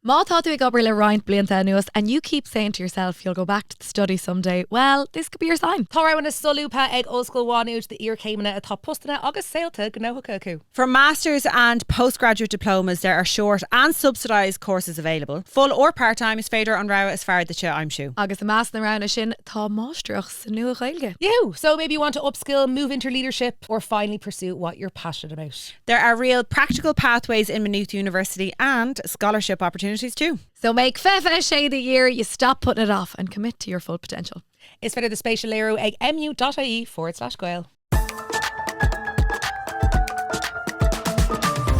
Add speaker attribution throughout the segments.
Speaker 1: Má tá tú ag obair le roint blianta nuas and you keep saying to yourself you'll go back to the study someday. Well, this could be your sign.
Speaker 2: Tá raibh na solúpa ag oscail bháinúid de íor céimena atá postana agus saolta gnóthacha acu.
Speaker 3: For masters and postgraduate diplomas, there are short and subsidised courses available. Full or part-time is féidir an rá as far the I'm sure.
Speaker 1: Agus a más na rana sin tá mástruach sa nua gaeilge.
Speaker 2: You. So maybe you want to upskill, move into leadership, or finally pursue what you're passionate about.
Speaker 3: There are real practical pathways in Maynooth University and scholarship opportunities too.
Speaker 1: So make fefe shade the year, you stop putting it off and commit to your full potential.
Speaker 2: Is féidir the spatial léirú ag mu.ie/Gael.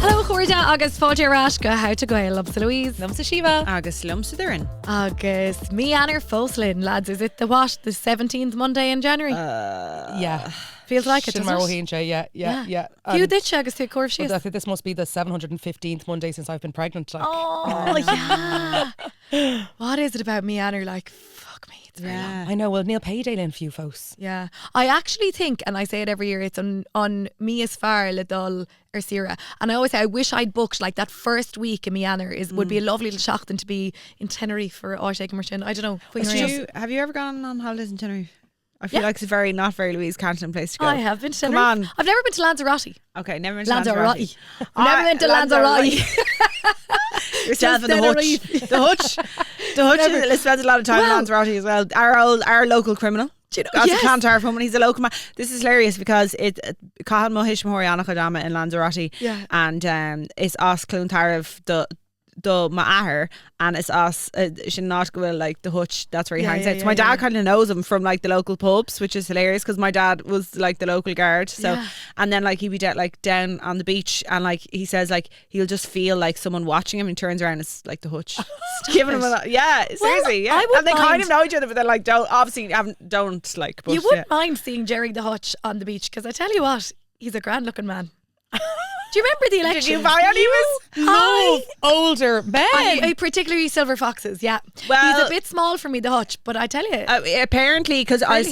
Speaker 1: Hello, chuirde agus fáilte arás go how to Gael. Lumsa Louise.
Speaker 2: Lumsa Síomha.
Speaker 3: Agus lumsa dhuine.
Speaker 1: Agus me and her Foslin, lads. Is it the 17th Monday in January?
Speaker 2: Yeah.
Speaker 1: Feels like it, doesn't it?
Speaker 2: Yeah.
Speaker 1: Few ditch agus tú cuir
Speaker 2: I think this must be the 715th Monday since I've been pregnant. Like.
Speaker 1: Oh, yeah. What is it about me and her? Like, fuck me, it's very long.
Speaker 2: I know, well, Neil payday in few folks.
Speaker 1: Yeah. I actually think, and I say it every year, it's on me as far le dul Sira. And I always say I wish I'd booked like that first week in Meaner would be a lovely little shock than to be in Tenerife for Áite Martin. I don't know.
Speaker 3: Have you ever gone on holidays in Tenerife? I feel like it's a not very Louise Canton place to go.
Speaker 1: I have been to
Speaker 3: Come
Speaker 1: Tenerife.
Speaker 3: on.
Speaker 1: I've never been to Lanzarote.
Speaker 3: Okay, never been to
Speaker 1: Lanzarote. Never been to Lanzarote.
Speaker 3: Yourself and the hutch. The hutch spends a lot of time in Lanzarote as well. Our local criminal.
Speaker 1: Do you know?
Speaker 3: That's
Speaker 1: Yes.
Speaker 3: a cantar from when he's a local man. This is hilarious because it Cahan Mohish Mohorianach Dama in Lanzarote.
Speaker 1: Yeah.
Speaker 3: And it's us Cluntarv the Ma'ahar and it's us should not go like the hutch, that's where he hangs out. So my dad kind of knows him from like the local pubs, which is hilarious because my dad was like the local guard. So and then like he'd be down on the beach and like he says like he'll just feel like someone watching him and he turns around and it's like the hutch giving him seriously. And they kind of know each other but they're like don't like but,
Speaker 1: you wouldn't mind seeing Jerry the Hutch on the beach because I tell you what, he's a grand looking man. Do you remember the election?
Speaker 3: Did you buy any of
Speaker 2: Love older men.
Speaker 1: I particularly silver foxes, yeah.
Speaker 3: Well,
Speaker 1: he's a bit small for me, the Hutch, but I tell you,
Speaker 3: apparently because I'm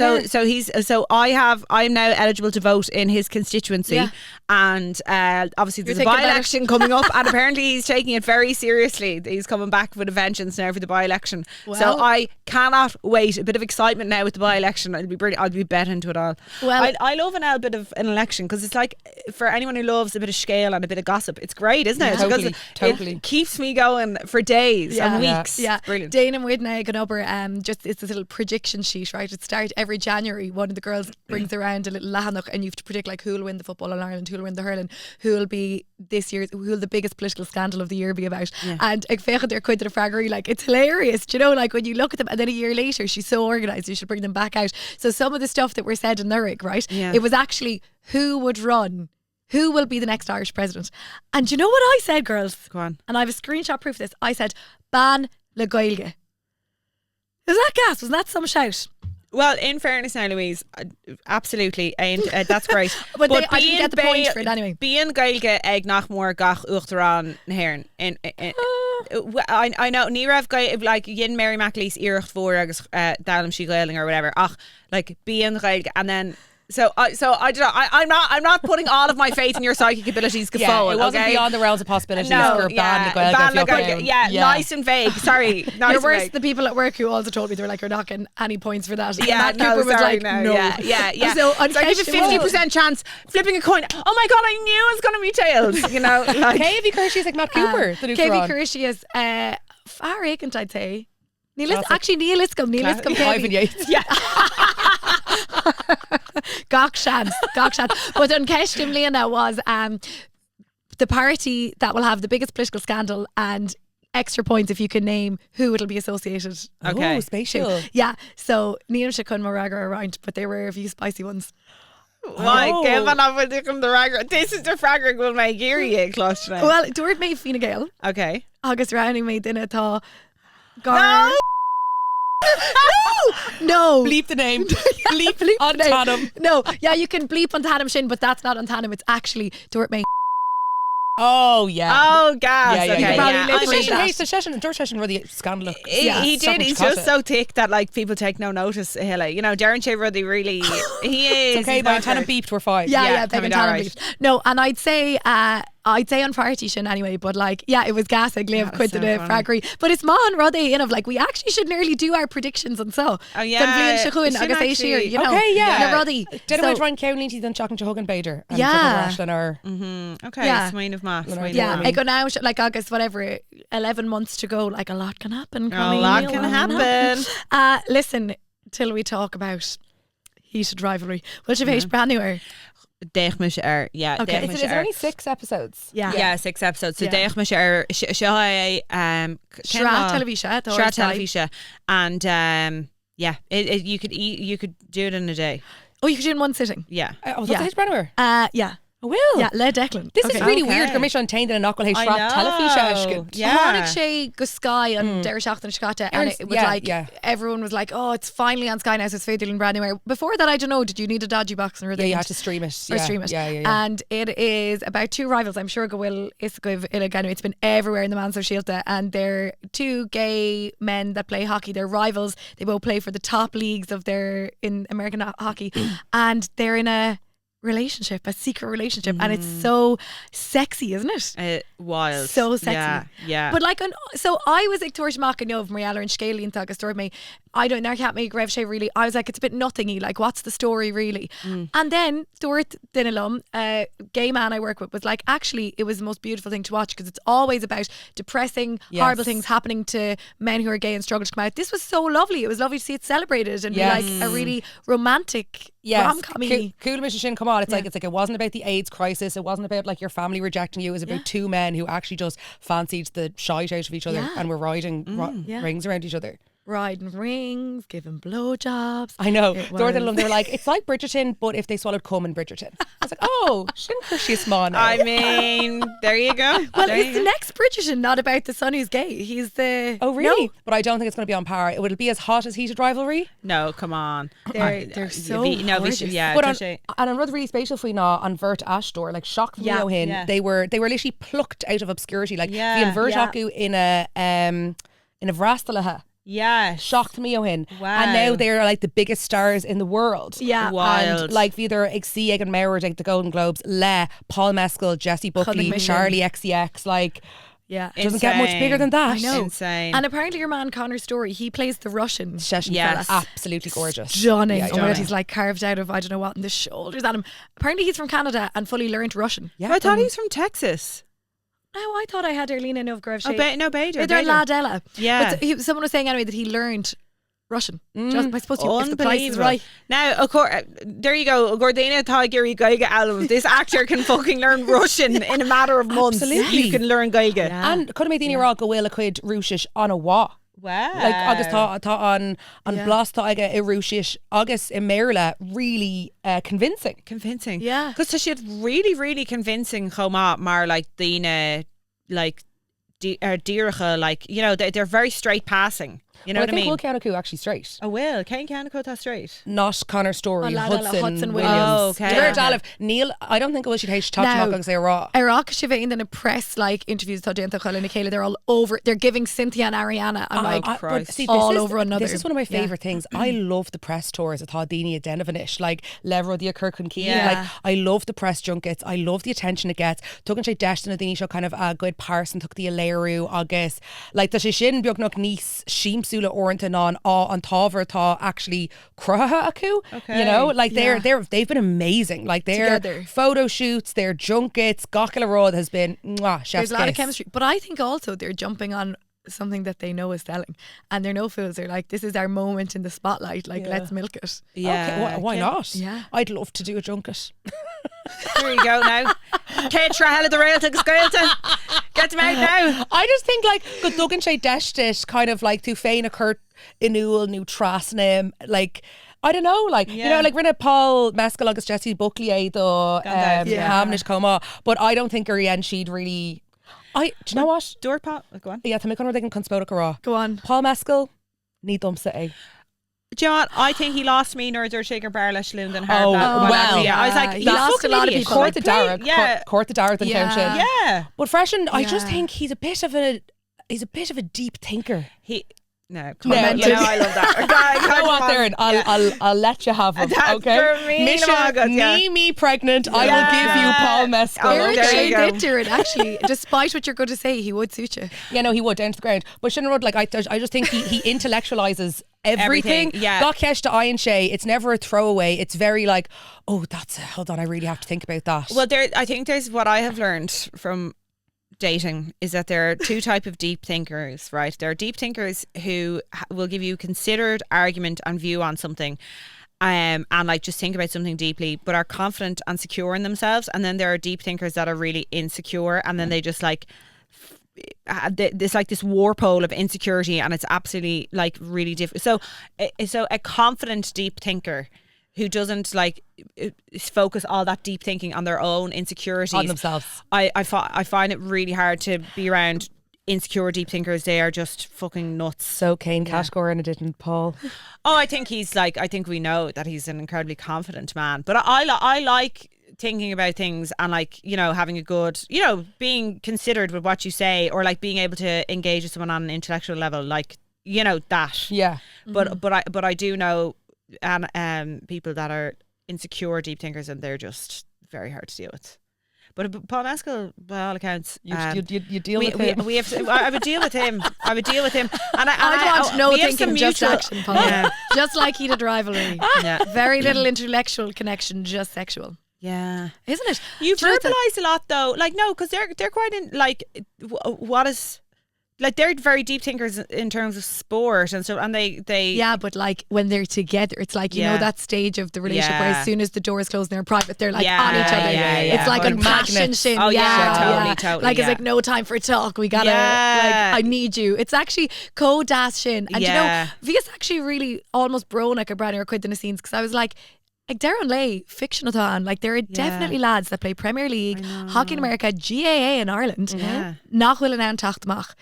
Speaker 3: now eligible to vote in his constituency, and obviously there's a by-election coming up, and apparently he's taking it very seriously. He's coming back with a vengeance now for the by-election.
Speaker 1: Well,
Speaker 3: so I cannot wait. A bit of excitement now with the by-election. It'll be brilliant. I'll be betting into it all.
Speaker 1: Well,
Speaker 3: I love a bit of an election because it's like for anyone who loves a bit of scale and a bit of gossip, it's great, isn't it?
Speaker 2: Totally.
Speaker 3: It keeps me going for days and weeks.
Speaker 1: Yeah,
Speaker 3: Brilliant.
Speaker 1: Dana Widna and over just it's this little prediction sheet, right? It starts every January. One of the girls brings around a little lámh and you have to predict like who'll win the football in Ireland, who'll win the hurling, who'll be who'll the biggest political scandal of the year be about. And ag fechan their quid to the fraggery, like it's hilarious. Do you know, like when you look at them and then a year later she's so organised, you should bring them back out. So some of the stuff that were said in Lerwick, right? Yeah. It was actually who would run. Who will be the next Irish president? And you know what I said, girls?
Speaker 3: Go on.
Speaker 1: And I have a screenshot proof of this. I said, ban le gaeilge. Was that gas? Wasn't that some shout?
Speaker 3: Well, in fairness now, Louise, absolutely, and that's great.
Speaker 1: but I didn't get the point for it anyway.
Speaker 3: Bíonn gaeilge ag nach mór gach uachtarán héireann. I know, ní raibh like yin Mary MacLeese iirecht fór agus dalam sí gailing or whatever. Ach, like bíonn gaeilge, and then. So I don't know. I'm not putting all of my faith in your psychic abilities.
Speaker 2: It wasn't beyond the realms of possibilities. For ban le gaeilge.
Speaker 3: Nice and vague. Sorry, nice
Speaker 1: You're worse
Speaker 3: vague.
Speaker 1: the people at work who also told me they were like, you're not getting any points for that.
Speaker 3: Yeah,
Speaker 1: Matt Cooper was like, no.
Speaker 3: Yeah.
Speaker 1: So
Speaker 3: I give a 50% chance flipping a coin. Oh my god, I knew it was going to be tails. You know, like
Speaker 2: KV Kirsty is like Matt Cooper.
Speaker 1: KV Kirsty is far achant, I'd say. Neil Liscombe.
Speaker 2: Ivan Yates.
Speaker 1: Yeah. Gach chance. But on Keshtim Leona was the party that will have the biggest political scandal and extra points if you can name who it'll be associated.
Speaker 3: Okay.
Speaker 2: Oh, spatial.
Speaker 1: Yeah. So Neil Shakun Moraga around, but there were a few spicy ones.
Speaker 3: This is the fragger will make Geary clutch now.
Speaker 1: Well, Dúirt made Fíona Gael.
Speaker 3: Okay.
Speaker 1: Agus Rowney made dinner tá
Speaker 3: No!
Speaker 1: No.
Speaker 2: Bleep the name. Bleep on Tannum.
Speaker 1: No, yeah, you can bleep on Tannum Shin, but that's not on Tannum. It's actually Dúirt made.
Speaker 2: Oh yeah.
Speaker 3: Oh gas.
Speaker 2: Yeah.
Speaker 1: The
Speaker 2: session really scandalous.
Speaker 3: He did. He's just so thick that like people take no notice. Like, you know, Darren Shaver really he is.
Speaker 2: It's okay, by Tannum beeped, we're fine.
Speaker 1: Yeah, Tannum beeped. No, and I'd say I'd say an party sin anyway, but like, yeah, it was gas ag live quid
Speaker 3: so
Speaker 1: the
Speaker 3: funny.
Speaker 1: fraggery. But it's man Roddy in of like, we actually should nearly do our predictions and so.
Speaker 3: Oh, yeah.
Speaker 1: Then Bhliain
Speaker 3: We
Speaker 1: Shachuin
Speaker 3: should
Speaker 1: agus é
Speaker 3: actually-
Speaker 1: siar, you know.
Speaker 2: Okay, yeah.
Speaker 1: Na Roddy.
Speaker 2: Did
Speaker 1: So-
Speaker 2: I try and Cowley than Chuck and Chuggin Bader? And
Speaker 1: Yeah.
Speaker 2: Ashland or
Speaker 3: Okay,
Speaker 1: Yeah.
Speaker 3: Swain of Mass.
Speaker 1: Yeah, I go now like August, whatever, 11 months to go. Like a lot can happen.
Speaker 3: A
Speaker 1: Colleen,
Speaker 3: lot
Speaker 1: a
Speaker 3: can
Speaker 1: lot
Speaker 3: happen.
Speaker 1: Listen, till we talk about heated rivalry. Will she face brand newer?
Speaker 3: Deich me sé yeah.
Speaker 1: Okay.
Speaker 2: is there only 6 episodes?
Speaker 3: Yeah, 6 episodes. So
Speaker 1: Yeah.
Speaker 3: deich me sé seo
Speaker 1: Shra television.
Speaker 3: Shra television, and yeah, you could do it in a day.
Speaker 1: Oh, you could do it in one sitting.
Speaker 3: Yeah.
Speaker 2: Oh,
Speaker 1: Yeah.
Speaker 2: that's Brenner.
Speaker 1: Yeah.
Speaker 2: I will.
Speaker 1: Yeah, Le Declan.
Speaker 2: This is
Speaker 1: Okay.
Speaker 2: really
Speaker 3: Okay.
Speaker 2: weird. Commission tainted and Knockle
Speaker 3: I
Speaker 2: Shrat television.
Speaker 3: know.
Speaker 1: Yeah.
Speaker 3: Yeah.
Speaker 1: Tháinig sé go Sky on Deir Seach an Scata, and it was
Speaker 2: Yeah,
Speaker 1: like
Speaker 2: yeah.
Speaker 1: everyone was like, "Oh, it's finally on Sky now, so it's féidir in brand new." Before that, I don't know. Did you need a dodgy box or
Speaker 2: Yeah, you had to stream it.
Speaker 1: or
Speaker 2: Yeah.
Speaker 1: stream it?
Speaker 2: Yeah.
Speaker 1: And it is about 2 rivals. I'm sure Gael is it's been everywhere in the Manso Síolta, and they're 2 gay men that play hockey. They're rivals. They both play for the top leagues of their in American hockey, and they're in a relationship, a secret relationship, and it's so sexy, isn't it?
Speaker 3: Wild.
Speaker 1: So sexy.
Speaker 3: Yeah.
Speaker 1: But like, so I was like towards Mac and Nov Mariella and Scaley and Tagus story me. I don't know, can't make Rev Shay really. I was like, it's a bit nothingy. Like, what's the story really? And then Stuart Dinalum, a gay man I work with, was like, actually, it was the most beautiful thing to watch because it's always about depressing, horrible things happening to men who are gay and struggle to come out. This was so lovely. It was lovely to see it celebrated and be like a really romantic rom-com-y.
Speaker 2: Cool mission shin, come on. It's like it wasn't about the AIDS crisis. It wasn't about like your family rejecting you. It was about 2 men who actually just fancied the shite out of each other and were riding rings around each other.
Speaker 1: Riding rings, giving blowjobs.
Speaker 2: I know.
Speaker 1: It
Speaker 2: They
Speaker 1: was.
Speaker 2: were like, it's like Bridgerton, but if they swallowed cum in Bridgerton. I was like, oh, she's small now.
Speaker 3: I mean, there you go.
Speaker 1: Well,
Speaker 3: There
Speaker 1: is
Speaker 3: you
Speaker 1: the
Speaker 3: go.
Speaker 1: next Bridgerton not about the son who's gay? He's the...
Speaker 2: Oh, really?
Speaker 1: No.
Speaker 2: But I don't think it's going to be on par. Would it be as hot as Heated Rivalry?
Speaker 3: No, come on.
Speaker 1: They're so gorgeous.
Speaker 3: Yeah,
Speaker 2: But
Speaker 3: Touché.
Speaker 2: and another really special for on Vert Ashdor, like shocked me
Speaker 1: Yeah,
Speaker 2: hin.
Speaker 3: yeah.
Speaker 2: They were literally plucked out of obscurity. Like
Speaker 3: Yeah,
Speaker 2: the Vert
Speaker 1: yeah.
Speaker 2: Acu in a Vrastalaha.
Speaker 3: Yes.
Speaker 2: Shocked me hin.
Speaker 3: Wow.
Speaker 2: And now they're like the biggest stars in the world.
Speaker 1: Yeah.
Speaker 3: Wild.
Speaker 2: And like either Ixie Egg and Maurer, like the Golden Globes, Le, Paul Mescal, Jessie Buckley,
Speaker 1: Mission.
Speaker 2: Charlie XCX, like
Speaker 1: Yeah.
Speaker 2: it doesn't get much
Speaker 3: Insane.
Speaker 2: bigger than that.
Speaker 1: I know.
Speaker 3: Insane.
Speaker 1: And apparently your man Connor Story, he plays the Russian.
Speaker 2: Session
Speaker 3: Yes.
Speaker 2: fella, absolutely gorgeous.
Speaker 1: Stunning.
Speaker 2: Yeah,
Speaker 1: Oh my God,
Speaker 2: stunning.
Speaker 1: he's like carved out of I don't know what in the shoulders at him. Apparently he's from Canada and fully learnt Russian.
Speaker 2: Yeah.
Speaker 3: I thought he was from Texas.
Speaker 1: No, I thought I had Erlina Novgorod.
Speaker 3: Oh, Bader.
Speaker 1: They're
Speaker 3: Bader.
Speaker 1: Ladella.
Speaker 3: Yeah.
Speaker 1: But someone was saying anyway that he learned Russian. Just, I suppose if the price is
Speaker 3: Unbelievable.
Speaker 1: right.
Speaker 3: Now, of course, there you go. Gordina Tigeri Geiga album. This actor can fucking learn Russian in a matter of months.
Speaker 2: Absolutely.
Speaker 3: You can learn Geiga.
Speaker 2: And could have made the Iraq go well a quid Rushish on a wa.
Speaker 3: Wow.
Speaker 2: Like August thought on Blas thought I get a Rushish August in Merla really convincing.
Speaker 3: Convincing.
Speaker 1: Yeah.
Speaker 3: Because she had really, really convincing choma mar like Dina, like Diracha, like, you know, they're very straight passing. You know
Speaker 2: Well,
Speaker 3: what I mean?
Speaker 2: I think Will Canacu actually straight.
Speaker 3: I will. Kane Canaco that straight.
Speaker 2: Not Connor Story,
Speaker 1: Oh, Hudson
Speaker 2: Hudson
Speaker 1: Williams.
Speaker 3: Oh, okay.
Speaker 2: Jared
Speaker 3: Yeah.
Speaker 2: Olive, Neil, I don't think it was she'd hate talk
Speaker 1: Now-
Speaker 2: because they were raw.
Speaker 1: Iraq Shivain in a press like interviews with Danta Khala Nikela, they're all over, they're giving Cynthia and Ariana and like
Speaker 3: Christ.
Speaker 2: see,
Speaker 1: all
Speaker 2: this
Speaker 1: over another.
Speaker 2: This is one of my
Speaker 1: Yeah.
Speaker 2: favourite things. I love the press tours at Dini Denovanish, like Levro the Kirkland Key.
Speaker 3: Yeah.
Speaker 2: Like I love the press junkets. I love the attention it gets. Tugan sé Destin Dini show kind of a good person took the Aleru August. Like the Shin Bjorknock Nice Shimsula Orenton on Taver Ta actually Kraha Aku.
Speaker 3: Okay.
Speaker 2: You know, like
Speaker 1: Yeah.
Speaker 2: they've been amazing. Like their
Speaker 1: Together.
Speaker 2: photo shoots, their junkets, Gokula Road has been chef's
Speaker 1: there's a lot of
Speaker 2: kiss.
Speaker 1: chemistry. But I think also they're jumping on something that they know is selling. And they're no fools. They're like, this is our moment in the spotlight. Like, let's milk it.
Speaker 2: Okay, why not?
Speaker 1: Yeah.
Speaker 2: I'd love to do a junket.
Speaker 3: There you go now. Kate Trahella the rail to Gaelta. Get them out now.
Speaker 2: I just think like go Duggan sé deistis kind of like to féin a Kurt inúil new trasnim like I don't know like you know like rinne Paul Mescal agus Jessie Buckley do Hamnish coma but I don't think Ariane she'd really do you know what
Speaker 3: Doorpot. Go on.
Speaker 2: yeah to make they can conspota raw
Speaker 1: Go on.
Speaker 2: Paul Mescal need them say
Speaker 3: John, I think he lost me nor Dur Shaker Barlash Linden
Speaker 2: Oh, well,
Speaker 3: yeah. I was like,
Speaker 1: he
Speaker 3: you
Speaker 1: lost
Speaker 3: fucking
Speaker 1: a lot of
Speaker 3: idiot.
Speaker 1: people.
Speaker 2: Court the Dara
Speaker 3: Yeah.
Speaker 2: Court the Dara than
Speaker 1: Yeah.
Speaker 2: Township
Speaker 3: Yeah.
Speaker 2: but Freshen I just
Speaker 1: Yeah.
Speaker 2: think he's a bit of a deep thinker
Speaker 3: He No,
Speaker 2: No,
Speaker 3: I love that.
Speaker 2: Go on there, and I'll let you have him. Okay, Mission me pregnant. I will give you Paul Mescal.
Speaker 1: Eric did do it actually. Despite what you're going to say, he would suit you.
Speaker 2: Yeah, no, he would down to the ground. But Shinna Rudd, like I just think he intellectualizes everything.
Speaker 3: Yeah.
Speaker 2: Got Kesh to Iron Shay. It's never a throwaway. It's very like, oh, hold on, I really have to think about that.
Speaker 3: Well, I think there's what I have learned from dating is that there are two type of deep thinkers, right? There are deep thinkers who will give you considered argument and view on something, and like just think about something deeply, but are confident and secure in themselves. And then there are deep thinkers that are really insecure, and then they just like there's like this war pole of insecurity, and it's absolutely like really different. So a confident deep thinker who doesn't like focus all that deep thinking on their own insecurities
Speaker 2: on themselves.
Speaker 3: I find it really hard to be around insecure deep thinkers. They are just fucking nuts.
Speaker 2: So Kane Cashcore and it didn't Paul.
Speaker 3: Oh, I think we know that he's an incredibly confident man. But I like thinking about things and like, you know, having a good, you know, being considered with what you say, or like being able to engage with someone on an intellectual level, like, you know, that.
Speaker 2: Yeah.
Speaker 3: But I do know people that are insecure deep thinkers, and they're just very hard to deal with. But Paul Mescal, by all accounts,
Speaker 2: you deal with him.
Speaker 3: We have to, I would deal with him. And
Speaker 1: I want no thinking, just action, Paul.
Speaker 3: Yeah.
Speaker 1: Just like he did Rivalry. Yeah. Very little intellectual connection, just sexual.
Speaker 3: Yeah,
Speaker 1: isn't it?
Speaker 3: You verbalised a lot though. Like no, because they're quite in like what is. Like they're very deep thinkers in terms of sport and so, and they
Speaker 1: yeah, but like when they're together, it's like you know that stage of the relationship where as soon as the doors close and they're private, they're like on each other. It's like a passion shin.
Speaker 3: Oh totally.
Speaker 1: Like it's like no time for talk. We gotta like I need you. It's actually co-das shin, and you know, Via's actually really almost broke like a brand new quid in the scenes, because I was like Darren Lay, fiction-a-thon, like there are definitely lads that play Premier League, hockey in America, GAA in Ireland, nach bhfuil an tachtach,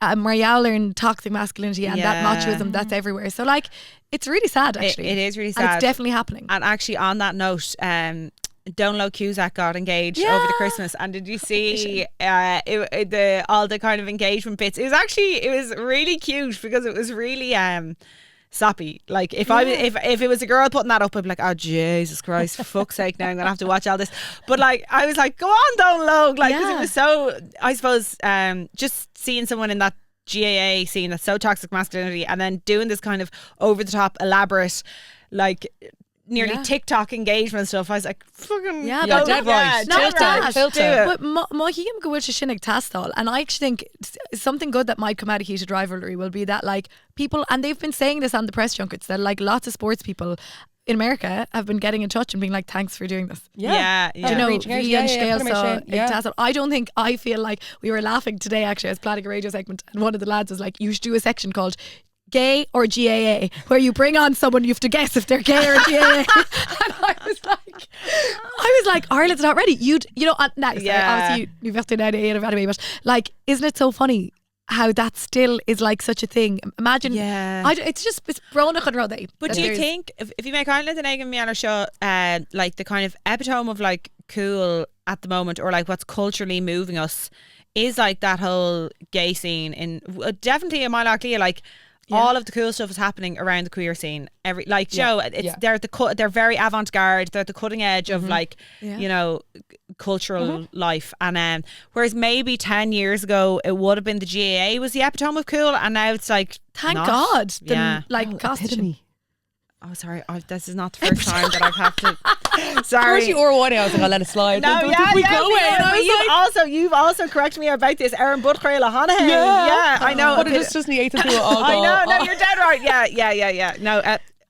Speaker 1: Marielle learn toxic masculinity and that machoism that's everywhere. So like, it's really sad actually.
Speaker 3: It is really sad.
Speaker 1: And it's definitely happening.
Speaker 3: And actually on that note, Donlo Cusack got engaged over the Christmas, and did you see all the kind of engagement bits? It was really cute, because it was really soppy. Like if it was a girl putting that up, I'd be like, oh Jesus Christ, for fuck's sake, now I'm gonna have to watch all this. But like I was like, go on, don't look, like, because it was so, I suppose, just seeing someone in that GAA scene that's so toxic masculinity, and then doing this kind of over the top elaborate, like nearly TikTok engagement stuff. I was like, fucking
Speaker 2: dead right.
Speaker 1: Not that.
Speaker 3: Do it.
Speaker 1: But Mohim go with Shinnig Tastal, and I actually think something good that might come out of Heated Rivalry will be that like people, and they've been saying this on the press junkets, that like lots of sports people in America have been getting in touch and being like, thanks for doing this.
Speaker 3: Do
Speaker 1: you know, I feel like we were laughing today actually. I was planning a radio segment, and one of the lads was like, you should do a section called Gay or GAA, where you bring on someone, you have to guess if they're gay or GAA. And I was like, Ireland's not ready. You know, obviously you've got to know anyway, but like, isn't it so funny how that still is like such a thing? Imagine, it's bronach an rodé.
Speaker 3: But do you think if you make Ireland an Egan Mianar show, like the kind of epitome of like cool at the moment, or like what's culturally moving us, is like that whole gay scene in definitely in Maynooth, like. All of the cool stuff is happening around the queer scene. They're very avant-garde. They're at the cutting edge of like you know, cultural life. And whereas maybe 10 years ago it would have been the GAA was the epitome of cool, and now it's like
Speaker 1: thank God. Like costume.
Speaker 3: Oh, sorry. This is not the first time that I've had to. Sorry.
Speaker 2: Of course you were one. I was like, I'll let it slide.
Speaker 3: No, you've also corrected me about this. Erin Butcrail O'Hanahan. Yeah, I know.
Speaker 2: But it just doesn't need to do it all.
Speaker 3: I know. No, you're dead right. Yeah. No.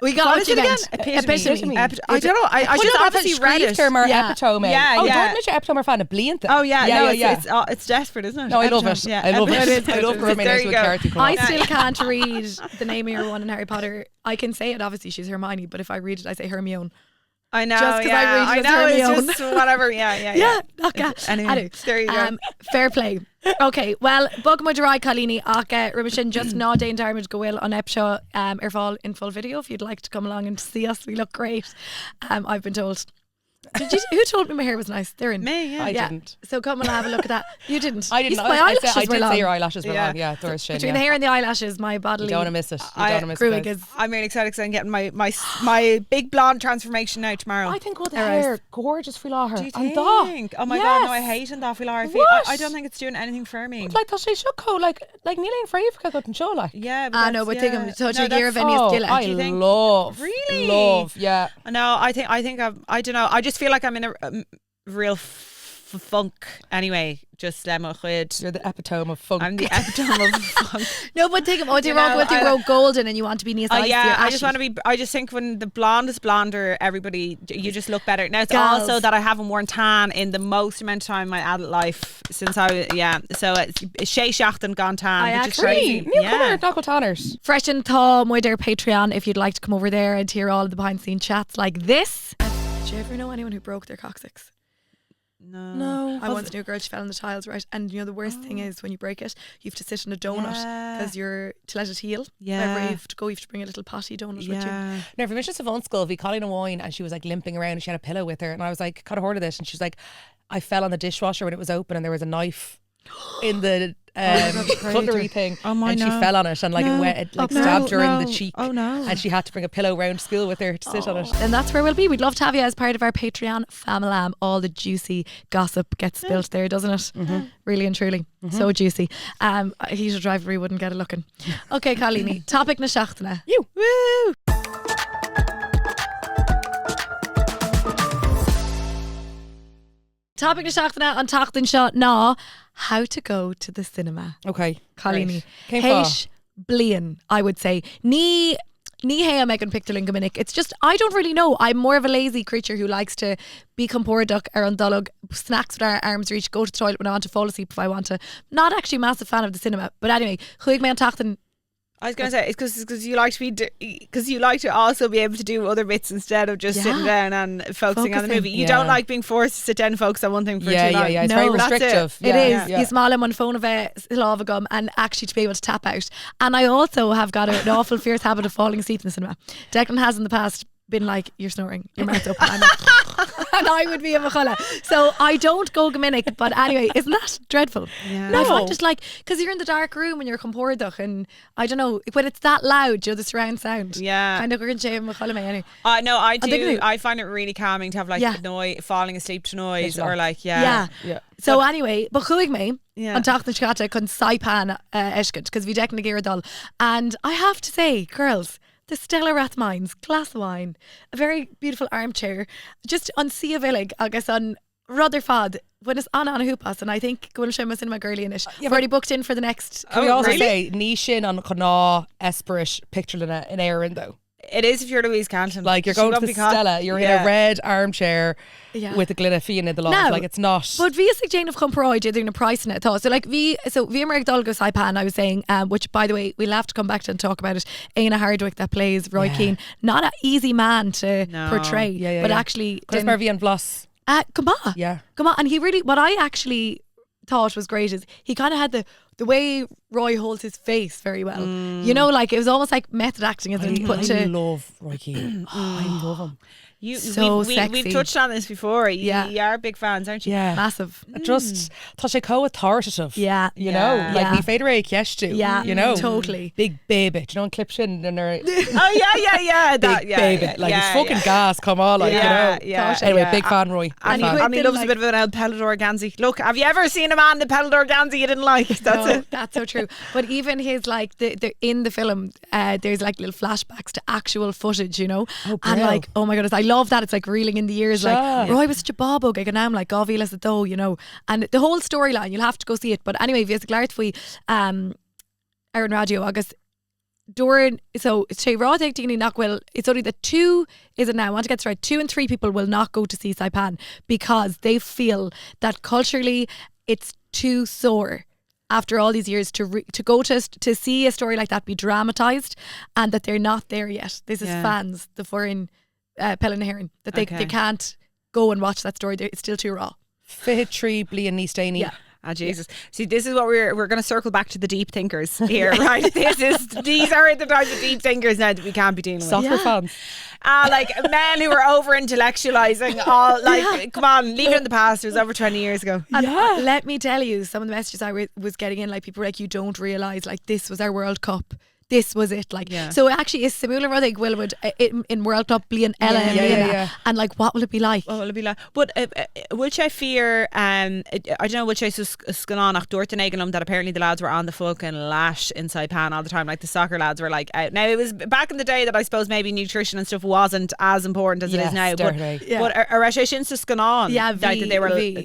Speaker 1: We got
Speaker 3: it again. Epitome. I don't know. I just obviously read it.
Speaker 2: Term or epitome.
Speaker 3: Yeah.
Speaker 2: Oh, don't mention epitome or fan of blianta.
Speaker 3: Oh yeah. It's desperate, isn't it?
Speaker 2: No, I love it. I love it. I love it.
Speaker 1: I still can't read the name of your one in Harry Potter. I can say it. Obviously, she's Hermione, but if I read it, I say Hermione.
Speaker 3: I know.
Speaker 1: Just because I read it,
Speaker 3: it's just whatever. Yeah.
Speaker 1: Okay.
Speaker 3: Anyway, there you go.
Speaker 1: Fair play. Okay, well, bug mo dry Colini Rimishin just ná Dane Darmid go will on Epshaw in full video if you'd like to come along and see us. We look great. I've been told. Who told me my hair was nice? They're in.
Speaker 3: Me, yeah.
Speaker 2: I didn't.
Speaker 1: So come and have a look at that. You didn't.
Speaker 2: I didn't.
Speaker 1: My eyelashes
Speaker 2: I
Speaker 1: were
Speaker 2: did
Speaker 1: long.
Speaker 2: say your eyelashes were long. Yeah, Doris Shin.
Speaker 1: Between the hair and the eyelashes, my bodily.
Speaker 2: You don't want to miss it. You don't want to miss
Speaker 1: Gruig
Speaker 2: it.
Speaker 1: is.
Speaker 3: I'm really excited because I'm getting my big blonde transformation now tomorrow.
Speaker 2: I think the hair gorgeous for láthar.
Speaker 3: Do you
Speaker 2: And
Speaker 3: think? Oh my god, no, I hate an that láthar.
Speaker 2: What?
Speaker 3: I don't think it's doing anything for me.
Speaker 2: Like that she should go like Neil Frey for got and show like.
Speaker 3: Yeah,
Speaker 1: I know, but think of such a year of any
Speaker 2: Oh,
Speaker 1: skill.
Speaker 2: I love.
Speaker 3: Really?
Speaker 2: Love, yeah.
Speaker 3: No, I think I don't know. I just feel like I'm in a real funk anyway. Just lemma chuid.
Speaker 2: You're the epitome of funk.
Speaker 3: I'm the epitome of funk.
Speaker 1: No, but think of they're all golden and you want to be
Speaker 3: yeah, I just want to be. I just think when the blonde is blonder, everybody you just look better. Now it's also that I haven't worn tan in the most amount of time in my adult life since so it's Shay Shacht and gone tan, which is crazy.
Speaker 2: Newcomer, Knuckle Tanners.
Speaker 1: Fresh and thaw, my dear Patreon, if you'd like to come over there and hear all the behind the scenes chats like this. Did you ever know anyone who broke their coccyx?
Speaker 3: No.
Speaker 1: I once knew a girl, she fell in the tiles, right? And you know the worst thing is when you break it, you have to sit in a donut because to let it heal. Wherever you have to bring a little potty donut with you.
Speaker 2: Now, for Mistress of Own School, we Colleen a wine and she was like limping around and she had a pillow with her and I was like, got a hold of this and she's like, I fell on the dishwasher when it was open and there was a knife in the cutlery thing and she fell on it and like it stabbed her in the cheek and she had to bring a pillow round school with her to sit on it.
Speaker 1: And that's where we'll be. We'd love to have you as part of our Patreon family. All the juicy gossip gets spilt there, doesn't it? Really and truly so juicy. Heated Rivalry wouldn't get a looking. Okay, Colleen, topic na seachtaina.
Speaker 2: You
Speaker 1: woo. Topic na seachtaina an tachtain seo ná how to go to the cinema.
Speaker 2: Okay,
Speaker 1: Colleen, Heish blian, I would say. Ní hé me an pictiúrlann gomininic. It's just I don't really know. I'm more of a lazy creature who likes to be compordach ar an dolog, snacks with our arms reach, go to the toilet when I want to, fall asleep if I want to. Not actually a massive fan of the cinema, but anyway, chuig me an tachtain.
Speaker 3: I was going to say it's because you like to because you like to also be able to do other bits instead of just sitting down and focusing on the movie. You don't like being forced to sit down and focus on one thing for too long.
Speaker 2: Yeah, it's very restrictive.
Speaker 1: It is. You smile on phone of a lava gum and actually to be able to tap out. And I also have got an awful fierce habit of falling asleep in the cinema. Declan has in the past been like, you're snoring, your mouth's open. I'm like, and I would be a machola. So I don't go gomininic, but anyway, isn't that dreadful?
Speaker 3: Yeah.
Speaker 1: No. I find just like, because you're in the dark room and you're compordach and I don't know, when it's that loud, you're the surround sound.
Speaker 3: Yeah.
Speaker 1: Kind of going to machola me anyway.
Speaker 3: No, I do. I find it really calming to have like noise, falling asleep to noise or like, yeah.
Speaker 1: So anyway, but chuig me an tachtain scata chun Saipan eshkid, because we definitely gear dul. And I have to say, girls, the Stella Rathmines, glass of wine, a very beautiful armchair, just on Sia Villig, agus on Rutherford, when it's on a hoopas, and I think go and show my cinema girly in it. I've already booked in for the next.
Speaker 2: Can we also say Nishin on Conna Esperish pictiúrlann in Aaron though?
Speaker 3: It is if you're Louise Canton.
Speaker 2: Like you're going to the Stella, you're in a red armchair with a glina fíona in the loft. Like it's not.
Speaker 1: But vi sig Jane of Comproid doing a price in it. So like vi American Dolgo Saipan, I was saying, which by the way we'll have to come back to and talk about it. Aina Hardwick that plays Roy Keane, not an easy man to portray, but actually
Speaker 2: Chris Murphy and Vloss.
Speaker 1: Come on, and he really, what I actually thought was great is he kind of had the way Roy holds his face very well. You know, like it was almost like method acting, isn't it?
Speaker 2: I love Roy Keane. I love him.
Speaker 1: Sexy.
Speaker 3: We've touched on this before. You are big fans, aren't you?
Speaker 1: Yeah, massive.
Speaker 2: Just tá sé co-authoritative.
Speaker 1: Yeah,
Speaker 2: you know, like ní féidir é ceistú.
Speaker 1: Yeah,
Speaker 2: you know,
Speaker 1: totally.
Speaker 2: Big baby, you know, clip shin and her.
Speaker 3: Yeah.
Speaker 2: Big baby, like it's fucking gas. Come on, like you know.
Speaker 3: Yeah.
Speaker 2: Anyway, big fan, Roy.
Speaker 3: And he loves a bit of an El Pelador Gansey. Look, have you ever seen a man in Pelador Gansey you didn't like? That's it.
Speaker 1: That's so true. But even his like the in the film, there's like little flashbacks to actual footage, you know, and like oh my goodness, I love that. It's like reeling in the years, like Roy was such a bobo, and now I'm like God as a though, you know, and the whole storyline you'll have to go see it. But anyway, vi glart fui Aaron Radio agus Doran, so sé rá daoine nach bhfuil, it's only the two, is it now, I want to get this right, 2 and 3 people will not go to see Saipan because they feel that culturally it's too sore after all these years to go to see a story like that be dramatised, and that they're not there yet. This is fans, the foreign Pelin Heron, that they can't go and watch that story. It's still too raw.
Speaker 2: 53 blian níos déanaí
Speaker 3: Jesus. See, this is what we're going to circle back to the deep thinkers here, right? These are the types of deep thinkers now that we can't be dealing with.
Speaker 2: Soccer fans.
Speaker 3: Like men who are over intellectualizing all, like, come on, leave it in the past. It was over 20 years ago.
Speaker 1: And let me tell you, some of the messages I was getting in, like, people were like, you don't realise, like, this was our World Cup. This was it, like. So it actually is similar to the Gwilwood in World Cup blian Ella and Lena, and like, what will it be like?
Speaker 3: What will it be like? But which I fear, I don't know, which I scannán nach dúirt in Eganum that apparently the lads were on the fucking lash in Saipan all the time. Like the soccer lads were like out. Now it was back in the day that I suppose maybe nutrition and stuff wasn't as important as it is now. But Arisha Shinsa scannán,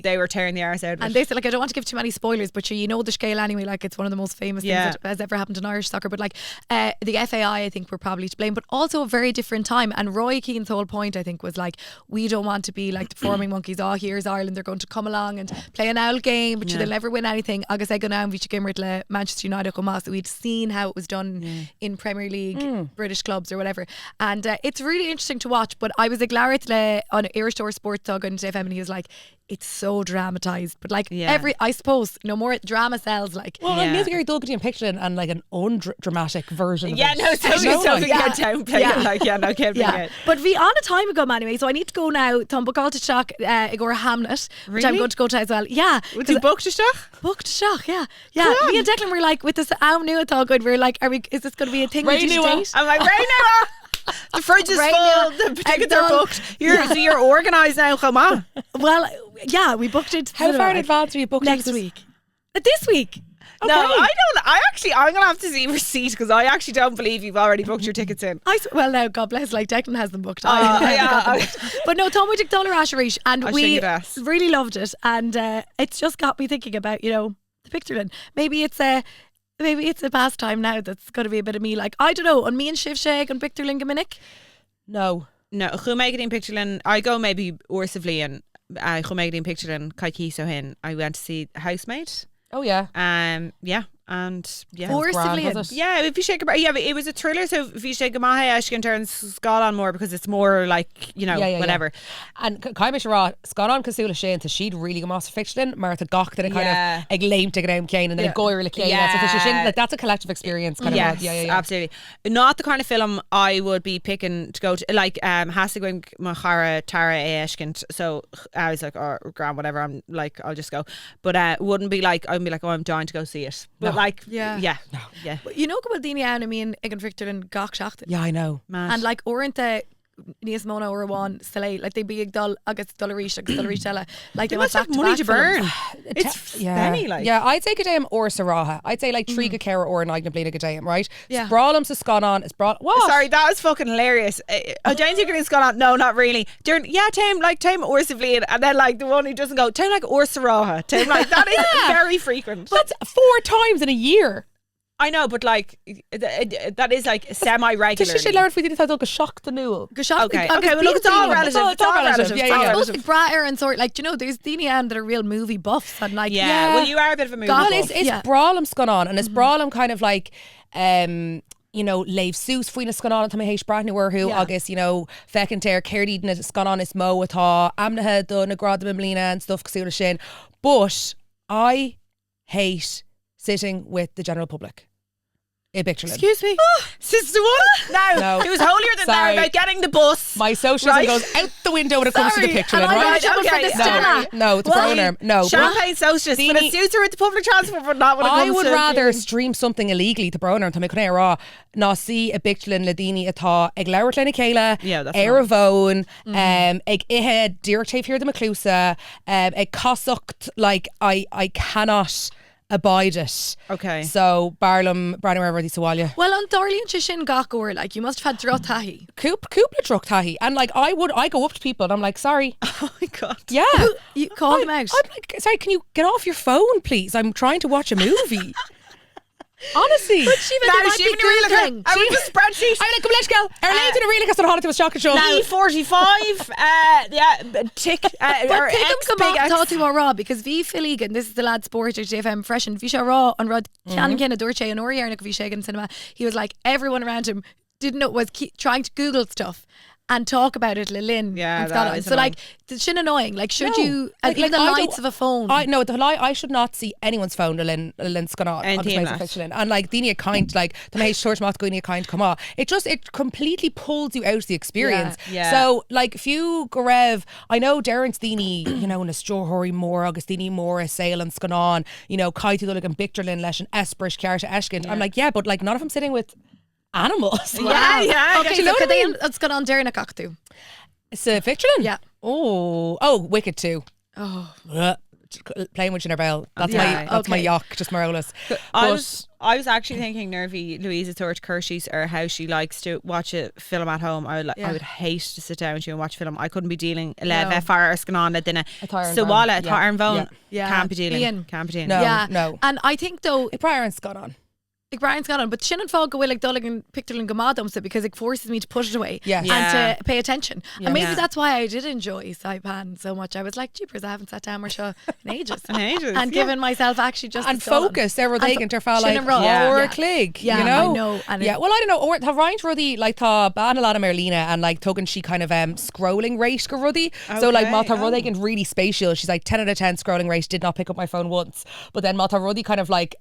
Speaker 3: they were tearing the arse out of it.
Speaker 1: And they said, like, I don't want to give too many spoilers, but you know the scale anyway. Like, it's one of the most famous things that has ever happened in Irish soccer. But like, the FAI, I think, were probably to blame, but also a very different time. And Roy Keane's whole point, I think, was like, we don't want to be like the performing monkeys. Oh, here's Ireland, they're going to come along and play an owl game, but they'll never win anything. Agus ego now, we should give it Manchester United come out. So we'd seen how it was done in Premier League, British clubs or whatever. And it's really interesting to watch. But I was a Glarit on Irish Door Sports Dog on FM, and he was like, it's so dramatised, but like I suppose no more drama sells, like.
Speaker 2: Well, like music are dulgity and picturing and like an undramatic version of
Speaker 3: it. No,
Speaker 1: but we on a time ago anyway, so I need to go now. Tom Buccal to Shock Igor Hamlet, which I'm going to go to as well. Yeah.
Speaker 3: Would you book to Shock?
Speaker 1: Book to Shock, yeah. Me and Declan were like, with this new it's all good, we were like, is this going to be a thing we do date?
Speaker 3: I'm like, the fridge is full, the tickets are booked. You're organised now, come on.
Speaker 1: Well, yeah, we booked it.
Speaker 2: How far in advance are you booked
Speaker 1: next week? This week?
Speaker 3: Okay. No, I don't. I'm going to have to see receipt because I actually don't believe you've already booked your tickets in.
Speaker 1: Well, now, God bless, like Declan has them booked. But no, Tom, we took Dollar Asherish and we really loved it. And it's just got me thinking about, the pictiúrlann. Maybe it's a pastime now that's got to be a bit of me, like, I don't know, on me and Shiv Shag and pictiúrlann Gominic?
Speaker 3: No, chumaigidín pictiúrlann, I go maybe Ursavli and chumaigidín pictiúrlann caici so hin. I went to see Housemaid.
Speaker 2: Oh yeah.
Speaker 3: And
Speaker 1: if
Speaker 3: you shake but it was a thriller, so if you shake a mahe Ashkin turns scannán more because it's more like whatever.
Speaker 2: And Caiimish rá scannán cosúla sé so she'd really go master fiction Martha gach that kind of ag léimte go down Cain and then goir le Cain so that's a collective experience kind of
Speaker 3: absolutely. Not the kind of film I would be picking to go to, like has to go in Machara Tara Ashkin, so I was like, oh grand, whatever, I'm like, I'll just go, but wouldn't be like, I'd be like, oh, I'm dying to go see it, but like
Speaker 1: you know go daoine ann I mean ag an pictiúrlann gach seachtain.
Speaker 2: Yeah, I know.
Speaker 3: Mad.
Speaker 1: And like orinthe níos móna or one salé, like they be ag dul agus dollarísh tella, like they
Speaker 3: must have money to burn. It's penny, like.
Speaker 2: Yeah, I'd say Gadam or Saraha. I'd say like Triga Kara or Nigna Blina Gadam, right? Sprawlum to scannán, it's brought. What?
Speaker 3: Sorry, that was fucking hilarious. I don't think it's scannán. No, not really. Time Ursavli, and then like the one who doesn't go, time like Ursaraha. Time like that is very frequent.
Speaker 2: That's 4 times in a year.
Speaker 3: I know, but like that is like semi-regular.
Speaker 2: She learned we didn't have to shock the new.
Speaker 3: Okay, well look, it's all relative. It's all relative.
Speaker 1: Yeah. Like Bratter and sort, like, there's daoine ann that are real movie buffs and like
Speaker 3: well, you are a bit of a movie buff.
Speaker 2: It's bralum scannán and it's bralum kind of like leibh sús faoin scannán tá hééis brathniúir who agus fecinn teir céirdín na scannán is mó atá amnathe do na grad mlína and stuff cosúla sin, but I hate sitting with the general public.
Speaker 3: Excuse me? Sister what? No, it was holier than thou about getting the bus.
Speaker 2: My socialism goes out the window when it comes to the pictiúrlann, right? No, it's a pronoun. No.
Speaker 3: Champagne socialist, but it suits her with the public transport, but not when it comes to...
Speaker 2: I would rather stream something illegally to pronoun to make an error ná see a pictiúrlann le daoine atá ag leabhart lena chéile, ar a bhón, ag ihe díreachtaobh here the Maclúsa, ag cosach, like I cannot abide it.
Speaker 3: Okay.
Speaker 2: So Barlam wherever these Somalia.
Speaker 1: Well, on Darlene Shishin Gakor, like you must have had drug tahi.
Speaker 2: Cúpla drug tahi. And like I go up to people and I'm like, sorry.
Speaker 3: Oh my God.
Speaker 1: Yeah. You call them out.
Speaker 2: I'm like, sorry, can you get off your phone, please? I'm trying to watch a movie. Honestly,
Speaker 1: but she might be Googling.
Speaker 3: I was a spreadsheet.
Speaker 2: I'm like, come let's go. Erlene to the real cast on holiday was shocking show.
Speaker 3: E45, tick.
Speaker 1: But take them thought to raw because V Philigan, this is the lad sport at JFM fresh and Visha raw on Rod Cannon Kenna Dorche and Oriarnic Vishagan cinema. He was like everyone around him didn't know was trying to Google stuff. and talk about it Lynn and Scott. So like it's sin annoying. Like should you even the lights of a phone?
Speaker 2: I should not see anyone's phone Lynn Scannán and like Dini kind like the may short mat going kind come on. It completely pulls you out of the experience. So like few Garev, I know Darren's Dini, you know, in a Strohori more Augustini more a sale and Scannán, you know, Kaiti Dullig and Pictiúrlann leis and Esprish Carta Eshkint. I'm like, yeah, but like not if I'm sitting with animals.
Speaker 1: Okay, so could they Scannán Darren Cocktoo?
Speaker 2: It's a Pictiúrlann?
Speaker 1: Yeah.
Speaker 2: Oh, Wicked too.
Speaker 1: Oh.
Speaker 2: Playing with Bell. That's my yuck, just Marolas.
Speaker 3: I was actually thinking Nervy Louise Thorpe Kershey's or how she likes to watch a film at home. I would hate to sit down and watch film. I couldn't be dealing far Scannán dinner. So while at Tarn Phone can't be dealing.
Speaker 2: No.
Speaker 1: And I think though
Speaker 2: Brian Scannán.
Speaker 1: Like Brian's gone on, but Shin and Fog go away like Dullig and Pictiúrlann Gamadumsa because it forces me to put it away and to pay attention. And maybe that's why I did enjoy Saipan so much. I was like, jeepers, I haven't sat down or show in ages. And given myself actually just
Speaker 2: and focus. There were they can turn like or click. You know?
Speaker 1: I know. And
Speaker 2: well, I don't know. Or have Ryan Ruddy like the ban a lot of Merlina and like token she kind of scrolling rate go Ruddy. So like Mata Ruddy can really spatial. She's like 10 out of 10 scrolling rate. Did not pick up my phone once, but then Mata Ruddy kind of like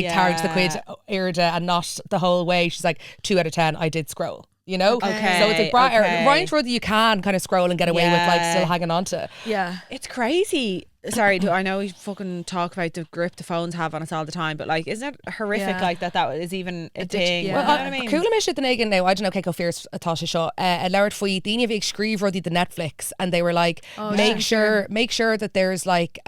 Speaker 2: target the quid Irda and not the whole way. She's like 2 out of 10 I did scroll, you know. So it's like Ryan Ruddy you can kind of scroll and get away with like still hanging on to.
Speaker 3: It's crazy. Sorry, I know we fucking talk about the grip the phones have on us all the time, but like isn't it horrific like that is even a thing?
Speaker 2: Well, I mean, cool the Negan now. I don't know Keiko Fierce Atasha Shaw Laird Fui Dini Vig Screeve Ruddy the Netflix and they were like make sure that there's like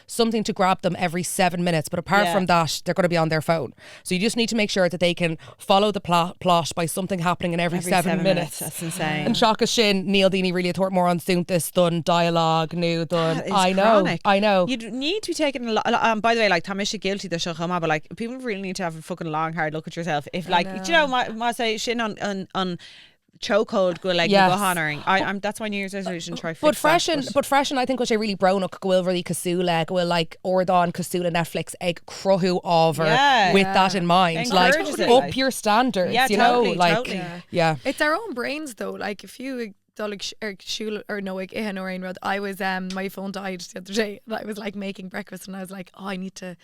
Speaker 2: something to grab them every 7 minutes, but apart from that they're going to be on their phone, so you just need to make sure that they can follow the plot by something happening in every 7 minutes.
Speaker 3: That's insane.
Speaker 2: And Shaka Shin Neil Dini really thought more on soon this done dialogue new done. I know.
Speaker 3: You need to be taking a lot. By the way, like Tamisha guilty the shachama, but like people really need to have a fucking long hard look at yourself. If like do you know my say shin on chokehold go like you go honouring. I'm that's my New Year's resolution. Try
Speaker 2: but freshen I think what I really brown up go really Kasula go like Ordon Kasula Netflix egg crohu over with that in mind. Like up your standards, you know, like
Speaker 1: it's our own brains though. Like if you I was my phone died the other day and I was like making breakfast and I was like I need to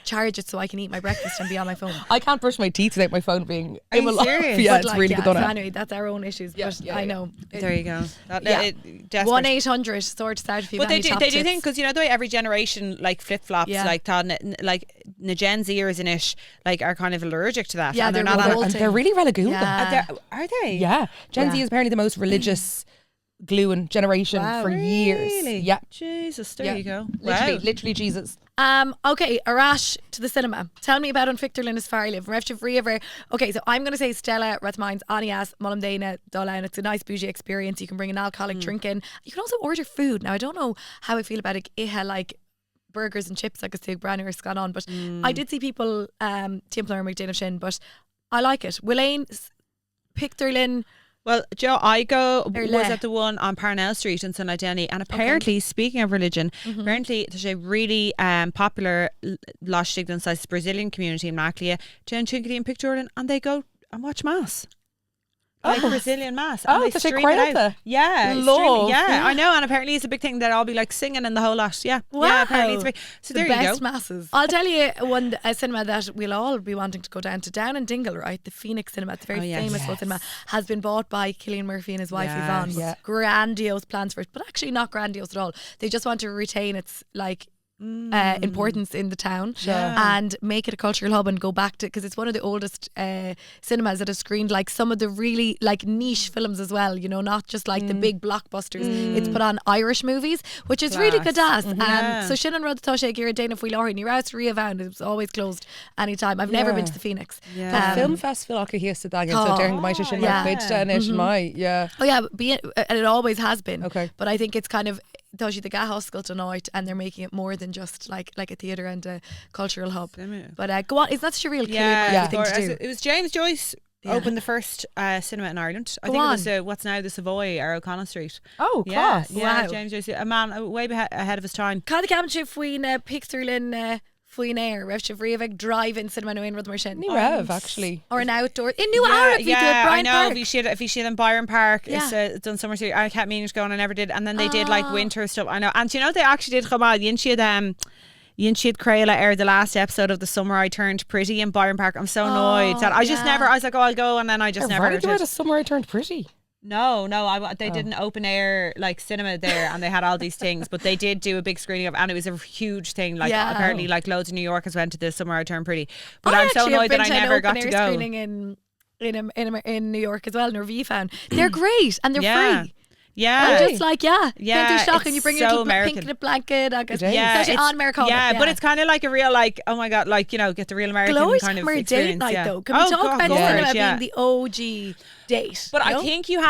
Speaker 1: charge it so I can eat my breakfast and be on my phone.
Speaker 2: I can't brush my teeth without my phone being
Speaker 3: Are you serious?
Speaker 2: It's like, really good
Speaker 1: so anyway that's our own issues but I know
Speaker 3: there you go
Speaker 1: 1-800 sort out if you
Speaker 3: but they do think because you know the way every generation like flip-flops like the Gen Zers in it like are kind of allergic to that and they're not
Speaker 2: and they're really religious
Speaker 3: are they?
Speaker 2: Gen Z is apparently the most religious gluing generation for years.
Speaker 3: Really? Jesus, there you go.
Speaker 2: Literally Jesus.
Speaker 1: Okay, Arash to the cinema. Tell me about on Pictiúrlann is far live. Okay, so I'm going to say Stella, Rathmines, Anias, Mullamdana, Dolan. It's a nice bougie experience. You can bring an alcoholic drink in. You can also order food. Now I don't know how I feel about it. Like burgers and chips like a Stig Brownie or Scannán, but I did see people Timpler and McDana Shin, but I like it. Willain, Pictiúrlann.
Speaker 3: Well, Joe, I was at the one on Parnell Street in Déanaí, and apparently, speaking of religion, apparently there's a really popular Láshtiglan Brazilian community in Maclia, Jen Chinkity and Pictiúrlann, and they go and watch mass. Like Brazilian mass.
Speaker 2: And they stream it out.
Speaker 3: I know, and apparently it's a big thing that I'll be like singing in the whole lot. Apparently it's big. So there you go.
Speaker 1: Masses. I'll tell you a cinema that we'll all be wanting to go down to down in Dingle, right? The Phoenix Cinema, it's a very famous cinema, has been bought by Cillian Murphy and his wife Yvonne. Grandiose plans for it, but actually not grandiose at all. They just want to retain its like importance in the town and make it a cultural hub and go back to, because it's one of the oldest cinemas that has screened like some of the really like niche films as well, you know, not just like the big blockbusters. It's put on Irish movies, which is really good ass. So Shannon Rod Toshe Gira Dana Fuilori New Rouse Ria Vound, it's always closed anytime. I've never been to the Phoenix.
Speaker 2: Film festival here so during my Shin and
Speaker 1: it always has been.
Speaker 2: But
Speaker 1: I think it's kind of the Gahoscailte tonight, and they're making it more than just like a theatre and a cultural hub. But go on, it's not such a real thing to do.
Speaker 3: It was James Joyce opened the first cinema in Ireland. I think it was what's now the Savoy or O'Connell Street.
Speaker 2: Oh, class.
Speaker 3: James Joyce, a man way ahead of his time.
Speaker 1: Cada Camchif Faoin Pictiúrlann faoin air, raibh si bhríomh drive-in cinema nó rud mar sin.
Speaker 2: Ní raibh, actually.
Speaker 1: Or an outdoor. In New Ireland, we do it, Brian
Speaker 3: I know.
Speaker 1: Park.
Speaker 3: If you see in Byron Park,
Speaker 1: Yeah.
Speaker 3: it's done summer series. I kept meaning to go and I never did. And then they did like winter stuff. I know. And you know, they actually did Chamal. Yin Siad Craila the last episode of The Summer I Turned Pretty in Byron Park. I'm so annoyed that I just never, I was like, oh, I'll go, and then I just never
Speaker 2: Right, the summer I turned pretty.
Speaker 3: No, they did an open air like cinema there, and they had all these things, but they did do a big screening of, and it was a huge thing. Like apparently, like loads of New Yorkers went to The Summer I Turned Pretty, but I'm so annoyed that I never got to go.
Speaker 1: Screening in New York as well, Nervy found. They're great and they're free.
Speaker 3: Yeah,
Speaker 1: I'm just like can't do shock, and you bring your
Speaker 3: so
Speaker 1: little pink blanket. I guess
Speaker 3: it's
Speaker 1: on American.
Speaker 3: Yeah, but it's kind of like a real like, oh my god, like, you know, get the real American kind of experience.
Speaker 1: Date night though. Can we talk about cinema being the OG date?
Speaker 3: But I think you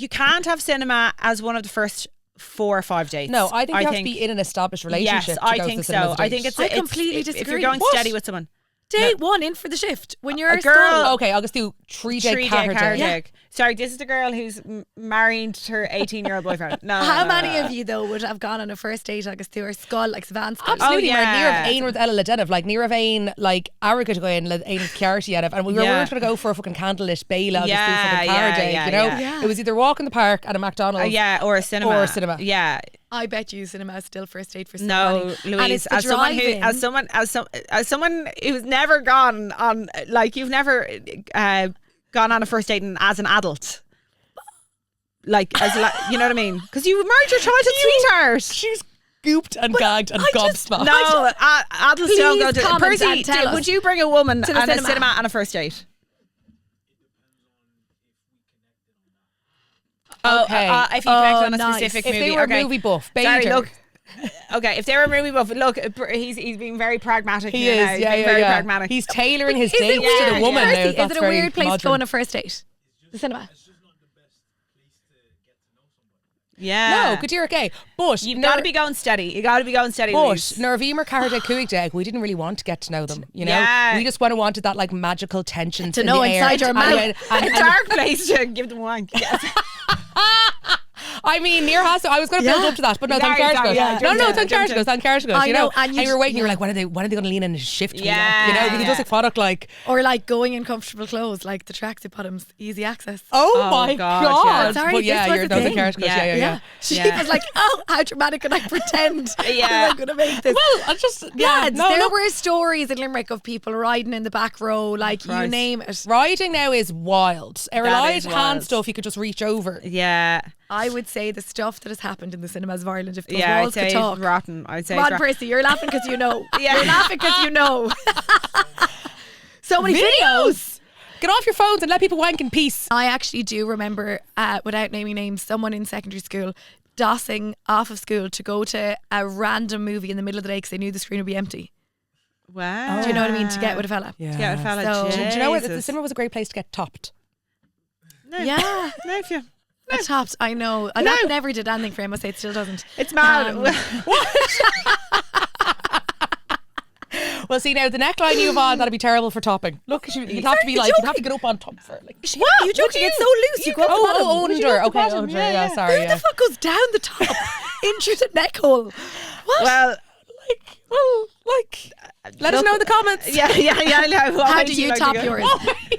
Speaker 3: can't have cinema as one of the first 4 or 5 dates.
Speaker 2: No, I think you have to be in an established relationship.
Speaker 3: Yes, I think so. I think it's.
Speaker 1: I completely disagree.
Speaker 3: If you're going steady with someone.
Speaker 1: Date one in for the shift when you're
Speaker 3: a girl.
Speaker 2: Okay, I'll just do 3-day car.
Speaker 3: Sorry, this is the girl who's married her 18-year-old boyfriend. No.
Speaker 1: How many of you though would have gone on a first date agus to her skull like Svan?
Speaker 2: Absolutely, mar ní raibh aon rud eile le déanamh, like ní raibh aon like airgad go in le aon ceartí anamh, and we were trying to go for a fucking candlelit baile agus do fucking car day, you know? It was either walk in the park at a McDonald's
Speaker 3: or a cinema. Yeah.
Speaker 1: I bet you cinema is still first date for somebody.
Speaker 3: No, Louise, as someone who's never gone on, like, you've never gone on a first date as an adult, like, you know what I mean? Because you married your childhood sweetheart.
Speaker 2: She's gooped and gagged and gobsmacked.
Speaker 3: No, adults don't go to.
Speaker 1: Percy,
Speaker 3: would you bring a woman to a cinema on a first date?
Speaker 2: Okay.
Speaker 3: If you connect on a specific movie.
Speaker 2: If they were movie buff,
Speaker 3: sorry, look. Okay, if they were movie buff, look, he's being very pragmatic.
Speaker 2: He is,
Speaker 3: very pragmatic.
Speaker 2: He's tailoring his dates to the woman.
Speaker 1: Percy,
Speaker 2: now.
Speaker 1: Is it a weird place to go on a first date? The cinema.
Speaker 3: Yeah.
Speaker 2: No, Kadir okay. But
Speaker 3: you've got to be going steady. You got to be going steady.
Speaker 2: But Nervímar Cardiac Cuig Dag, we didn't really want to get to know them. You know, we just wanted that like magical tension
Speaker 1: to know inside your mouth.
Speaker 3: A dark place to give them wank. Yes.
Speaker 2: I mean, near Hassel, I was going to build up to that, but no, thank Cardiac goes. You know, and you were waiting. You were like, when are they going to lean in and shift me?
Speaker 3: Yeah,
Speaker 2: you know, because it does like product like,
Speaker 1: or like going in comfortable clothes, like the tracksuit bottoms, easy access.
Speaker 2: Oh my god!
Speaker 1: Sorry,
Speaker 2: but yeah, you're no Cardiac goes. Yeah.
Speaker 1: She was like, oh, how dramatic can I pretend? I'm going to make this.
Speaker 2: Well, I just
Speaker 1: there were stories in Limerick of people riding in the back row, like you name it.
Speaker 2: Riding now is wild. Light hand stuff you could just reach over.
Speaker 3: Yeah.
Speaker 1: I would say the stuff that has happened in the cinemas of Ireland, if those walls could talk.
Speaker 3: Rotten. I'd say.
Speaker 1: Come on, Percy, you're laughing because you know. You're laughing because you know. So many videos.
Speaker 2: Get off your phones and let people wank in peace.
Speaker 1: I actually do remember, without naming names, someone in secondary school dossing off of school to go to a random movie in the middle of the day because they knew the screen would be empty.
Speaker 3: Wow.
Speaker 1: Do you know what I mean? To get with a fella.
Speaker 3: Yeah. To get with a fella.
Speaker 1: So,
Speaker 2: do you know what? The cinema was a great place to get topped.
Speaker 3: No. Yeah. No, if you.
Speaker 1: No. Topped, I know. And that never did anything for him. I say it still doesn't.
Speaker 3: It's mad.
Speaker 2: What? Well, see now the neckline you have on, that'd be terrible for topping. Look, you'd have to be like, you'd have to get up on top for it. Like,
Speaker 1: what? You joking? It's so loose. You go up the bottom.
Speaker 2: Under. Okay, under. Yeah, sorry.
Speaker 1: Who the fuck goes down the top into the neck hole? What?
Speaker 3: Well,
Speaker 2: let us know in the comments.
Speaker 3: Yeah.
Speaker 1: How do you top yours?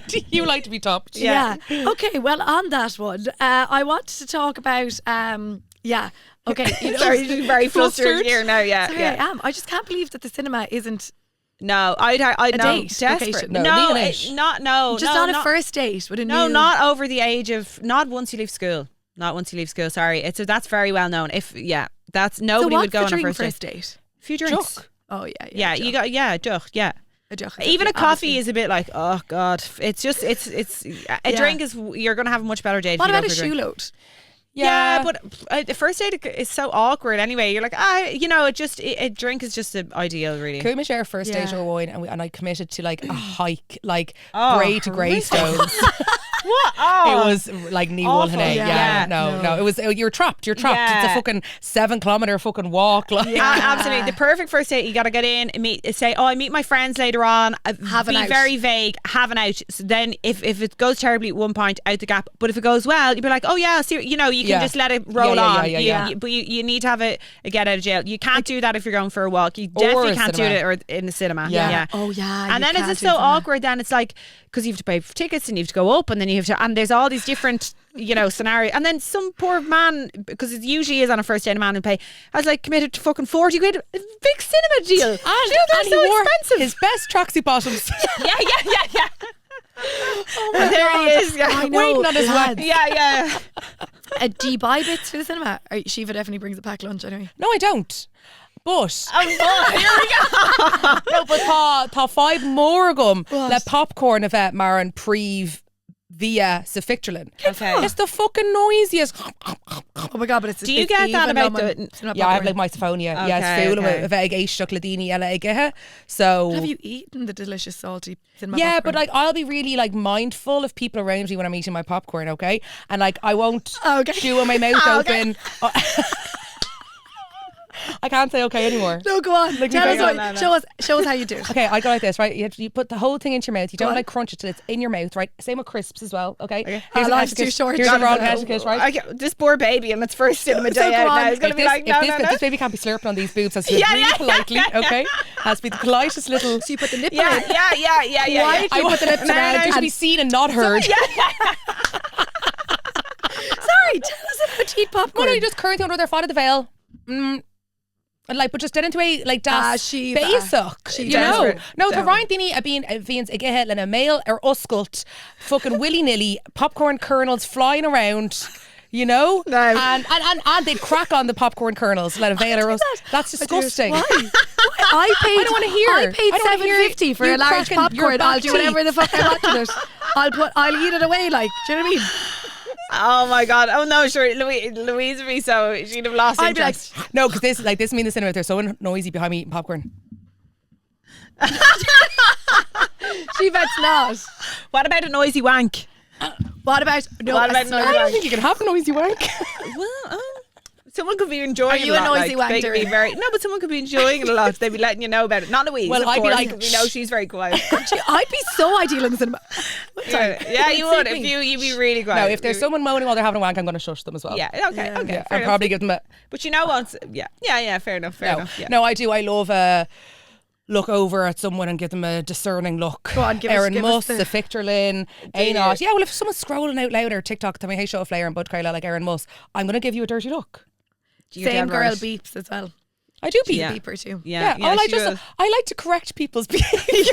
Speaker 2: Do you like to be topped?
Speaker 1: Yeah. Okay, well, on that one, I wanted to talk about, okay. You know,
Speaker 3: sorry, you're very flustered here now. Yeah,
Speaker 1: sorry, I am. I just can't believe that the cinema isn't.
Speaker 3: No, I'd
Speaker 1: a
Speaker 3: no,
Speaker 1: date.
Speaker 3: Desperate.
Speaker 1: No, just on a first date with a new.
Speaker 3: Not over the age of. Not once you leave school. Not once you leave school. Sorry, that's very well known. That's nobody would go on a first date. A few drinks.
Speaker 1: Duck. Oh yeah.
Speaker 3: Yeah, you got duck. Yeah.
Speaker 1: A duck.
Speaker 3: Even a coffee is a bit like, oh god, it's just it's a drink is you're gonna have a much better date.
Speaker 1: What about a shoe load?
Speaker 3: Yeah, but the first date is so awkward anyway. You're like, a drink is just ideal, really.
Speaker 2: Could we share first date or wine? And I committed to like a hike, like Bray to Greystones.
Speaker 3: What? Oh.
Speaker 2: It was like ní bhfuil hynna.
Speaker 3: Yeah.
Speaker 2: No. It was you're trapped. You're trapped.
Speaker 3: Yeah.
Speaker 2: It's a fucking 7-kilometer fucking walk. Like.
Speaker 3: Absolutely. The perfect first date, you got to get in and say, I meet my friends later on. Be very vague, have an out. So then if it goes terribly at one point, out the gap. But if it goes well, you'd be like, oh yeah, so, you know, you can just let it roll on. But you need to have a get out of jail. You can't do that if you're going for a walk. You definitely can't do it or in the cinema. Yeah.
Speaker 1: Oh yeah.
Speaker 3: And then it's just so awkward. Then it's like, because you have to pay for tickets and you have to go up and then you have to, and there's all these different, you know, scenarios. And then some poor man, because it usually is on a first date, a man who pay, has like committed to fucking 40 quid, a big cinema deal. And they're so expensive.
Speaker 2: His best tracksuit bottoms.
Speaker 3: Yeah. Oh my there God. He is. Yeah.
Speaker 1: I know.
Speaker 2: Waiting on his
Speaker 1: lads.
Speaker 3: Yeah.
Speaker 1: Do you buy bits for the cinema? Shiva definitely brings a packed lunch anyway.
Speaker 2: No, I don't. But
Speaker 3: here we go.
Speaker 2: No, but tá 5 mór agam le popcorn a bheith mar an príomh via sa phictiúrlann.
Speaker 3: Okay.
Speaker 2: It's the fucking noisiest.
Speaker 1: Oh my God, but it's
Speaker 3: do you get that about the
Speaker 2: yeah, I have like misophonia. Okay, yeah, súile a bheith éisteach le daoine eile ag ithe. So
Speaker 1: have you eaten the delicious salty cinema
Speaker 2: yeah,
Speaker 1: popcorn?
Speaker 2: but like I'll be really like mindful of people around me when I'm eating my popcorn, okay? And like I won't chew with my mouth open. I can't say okay anymore.
Speaker 1: No, go on. Like, show us how you do it.
Speaker 2: Okay, I go like this, right? You put the whole thing into your mouth. You don't like crunch it till it's in your mouth, right? Same with crisps as well, okay?
Speaker 1: Here's a too short.
Speaker 2: Here's a raw kiss, right?
Speaker 3: This poor baby and its first cinema day out now is going to be like, no.
Speaker 2: This baby can't be slurping on these boobs, has to be really politely, okay? Has to be the politest little...
Speaker 1: So you put the nipple
Speaker 3: in.
Speaker 1: Yeah.
Speaker 2: Why did you put the lips around? It should be seen and not heard.
Speaker 1: Sorry, tell us about petite popcorn.
Speaker 2: No, you just currently under their fad of the veil. Like, but just dead into a like das basic, you know. No, the Ryan Dini a being Vians again like a male or oscailte, fucking willy nilly popcorn kernels flying around, you know. No. And they'd crack on the popcorn kernels, let a veil or us. That's disgusting.
Speaker 1: Why? I don't want to hear. I paid $7.50 for a large popcorn. I'll do whatever the fuck I want to it. I'll eat it away. Like, do you know what I mean?
Speaker 3: Oh my God! Oh no, sure. Louise would be so she'd have lost interest.
Speaker 2: Like, no, because this means the cinema. There's someone noisy behind me eating popcorn.
Speaker 1: She bet's not.
Speaker 3: What about a noisy wank?
Speaker 1: What about noisy
Speaker 2: wank? I don't think you can have a noisy wank.
Speaker 3: Well, someone could be enjoying it.
Speaker 1: Are you a noisy wanker?
Speaker 3: No, but someone could be enjoying it a lot. They'd be letting you know about it. Not Louise.
Speaker 2: Well, I'd be like,
Speaker 3: we know she's very quiet.
Speaker 1: I'd be so ideal in the cinema.
Speaker 3: Yeah, you would. You'd be really quiet.
Speaker 2: No, if there's someone moaning while they're having a wank, I'm going to shush them as well.
Speaker 3: Yeah. Okay.
Speaker 2: Yeah, I'll probably give them a.
Speaker 3: But you know what? Yeah. Fair enough. Yeah.
Speaker 2: No, I do. I love look over at someone and give them a discerning look.
Speaker 1: Go on, give us
Speaker 2: the phictiúrlann, anois. Yeah, well, if someone's scrolling out loud or TikTok to me, hey, show a flare and Bud Carla like Aaron Musk, I'm going to give you a dirty look.
Speaker 1: Same girl beeps as well.
Speaker 2: I do beep.
Speaker 1: Yeah. Beeper too.
Speaker 2: Yeah. I like to correct people's behaviour.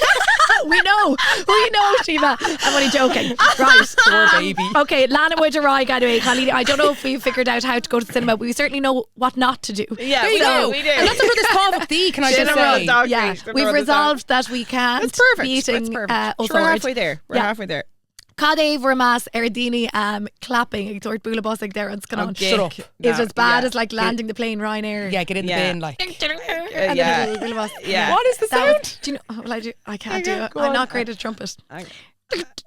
Speaker 1: We know, Síomha. I'm only joking. Right.
Speaker 2: Poor baby.
Speaker 1: Okay, Lana would arrive anyway. I don't know if we've figured out how to go to the cinema, but we certainly know what not to do.
Speaker 3: Yeah, we do.
Speaker 2: And that's another topic D, can I just say?
Speaker 1: Yeah, we've resolved that we can't.
Speaker 3: It's perfect.
Speaker 1: Beating,
Speaker 3: We're halfway there. We're halfway there.
Speaker 1: Cadé Vermas Erdini clapping ag dúirt bula bosig there on Scannán.
Speaker 2: Shut up.
Speaker 1: It's as bad as like landing the plane Ryanair.
Speaker 2: Yeah, get in the bin like.
Speaker 3: Yeah.
Speaker 2: What is the sound?
Speaker 1: Do you know? Well, I can't do it. I'm not great at trumpet.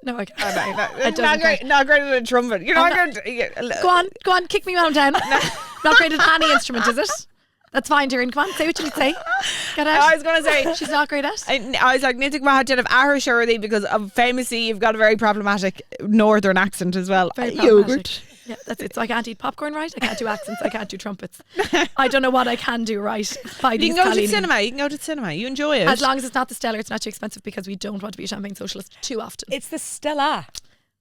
Speaker 1: No, I can't.
Speaker 3: Not great at a trumpet. You're not great.
Speaker 1: Go on, kick me down. Not great at any instrument, is it? That's fine, Darren. Come on, say what you say. Get out.
Speaker 3: I was going to say
Speaker 1: she's not great at.
Speaker 3: I was like, Nitik Mahajid of Ahar Shirley because famously you've got a very problematic northern accent as well.
Speaker 1: Very yogurt. Yeah, that's it. So I can't eat popcorn right. I can't do accents. I can't do trumpets. I don't know what I can do right.
Speaker 3: You can go to the cinema. You can go to the cinema. You enjoy it.
Speaker 1: As long as it's not the Stella, it's not too expensive because we don't want to be a champagne socialist too often.
Speaker 2: It's the Stella.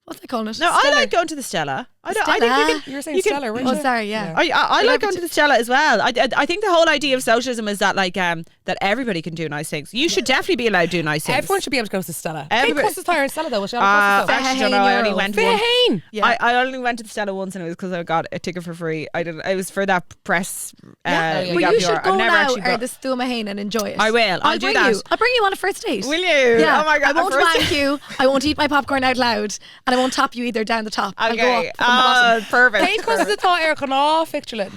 Speaker 1: What's they calling it?
Speaker 3: No,
Speaker 1: Stella.
Speaker 3: I like going to the Stella. I
Speaker 2: think you were saying Stella, weren't you?
Speaker 1: Oh, sorry, yeah.
Speaker 3: I like going to the Stella as well. I think the whole idea of socialism is that like that everybody can do nice things. You should definitely be allowed to do nice things.
Speaker 2: Everyone should be able to go to the Stella.
Speaker 3: Everybody
Speaker 2: costs tire in Stella though.
Speaker 3: I actually don't know. I only went once.
Speaker 2: Yeah.
Speaker 3: I only went to the Stella once and it was because I got a ticket for free. It was for that press.
Speaker 1: Well, you should go now or the Síomha Ní Rialacha and enjoy it.
Speaker 3: I will. I'll do that.
Speaker 1: I'll bring you on a first date.
Speaker 3: Will you?
Speaker 1: Yeah.
Speaker 3: Oh my God.
Speaker 1: I won't wank you. I won't eat my popcorn out loud, and I won't top you either down the top.
Speaker 3: Okay.
Speaker 1: I'll go up from the bottom.
Speaker 3: Perfect.
Speaker 2: Hey, because the thought air can all phictiúrlann.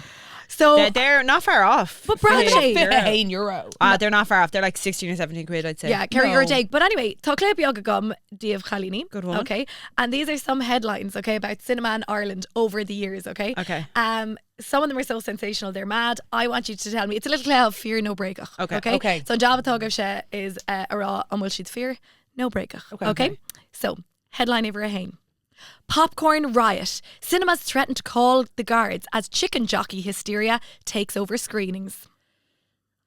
Speaker 1: So
Speaker 3: they're not far off.
Speaker 1: But Bradley,
Speaker 2: €1.
Speaker 3: They're not far off. They're like 16 or 17 quid, I'd say.
Speaker 1: yeah, carry your take. But anyway, tá cléip beag agam díobh chalíní.
Speaker 3: Good one.
Speaker 1: Okay, and these are some headlines, okay, about cinema in Ireland over the years, okay?
Speaker 3: Okay.
Speaker 1: Some of them are so sensational, they're mad. I want you to tell me. It's a little cloud of fear, no breakach.
Speaker 2: Okay.
Speaker 1: So job atá she is a raw an bhfuil siad fear, no breakach. Okay. So headline over a hain. Popcorn riot. Cinemas threaten to call the guards as chicken jockey hysteria takes over screenings.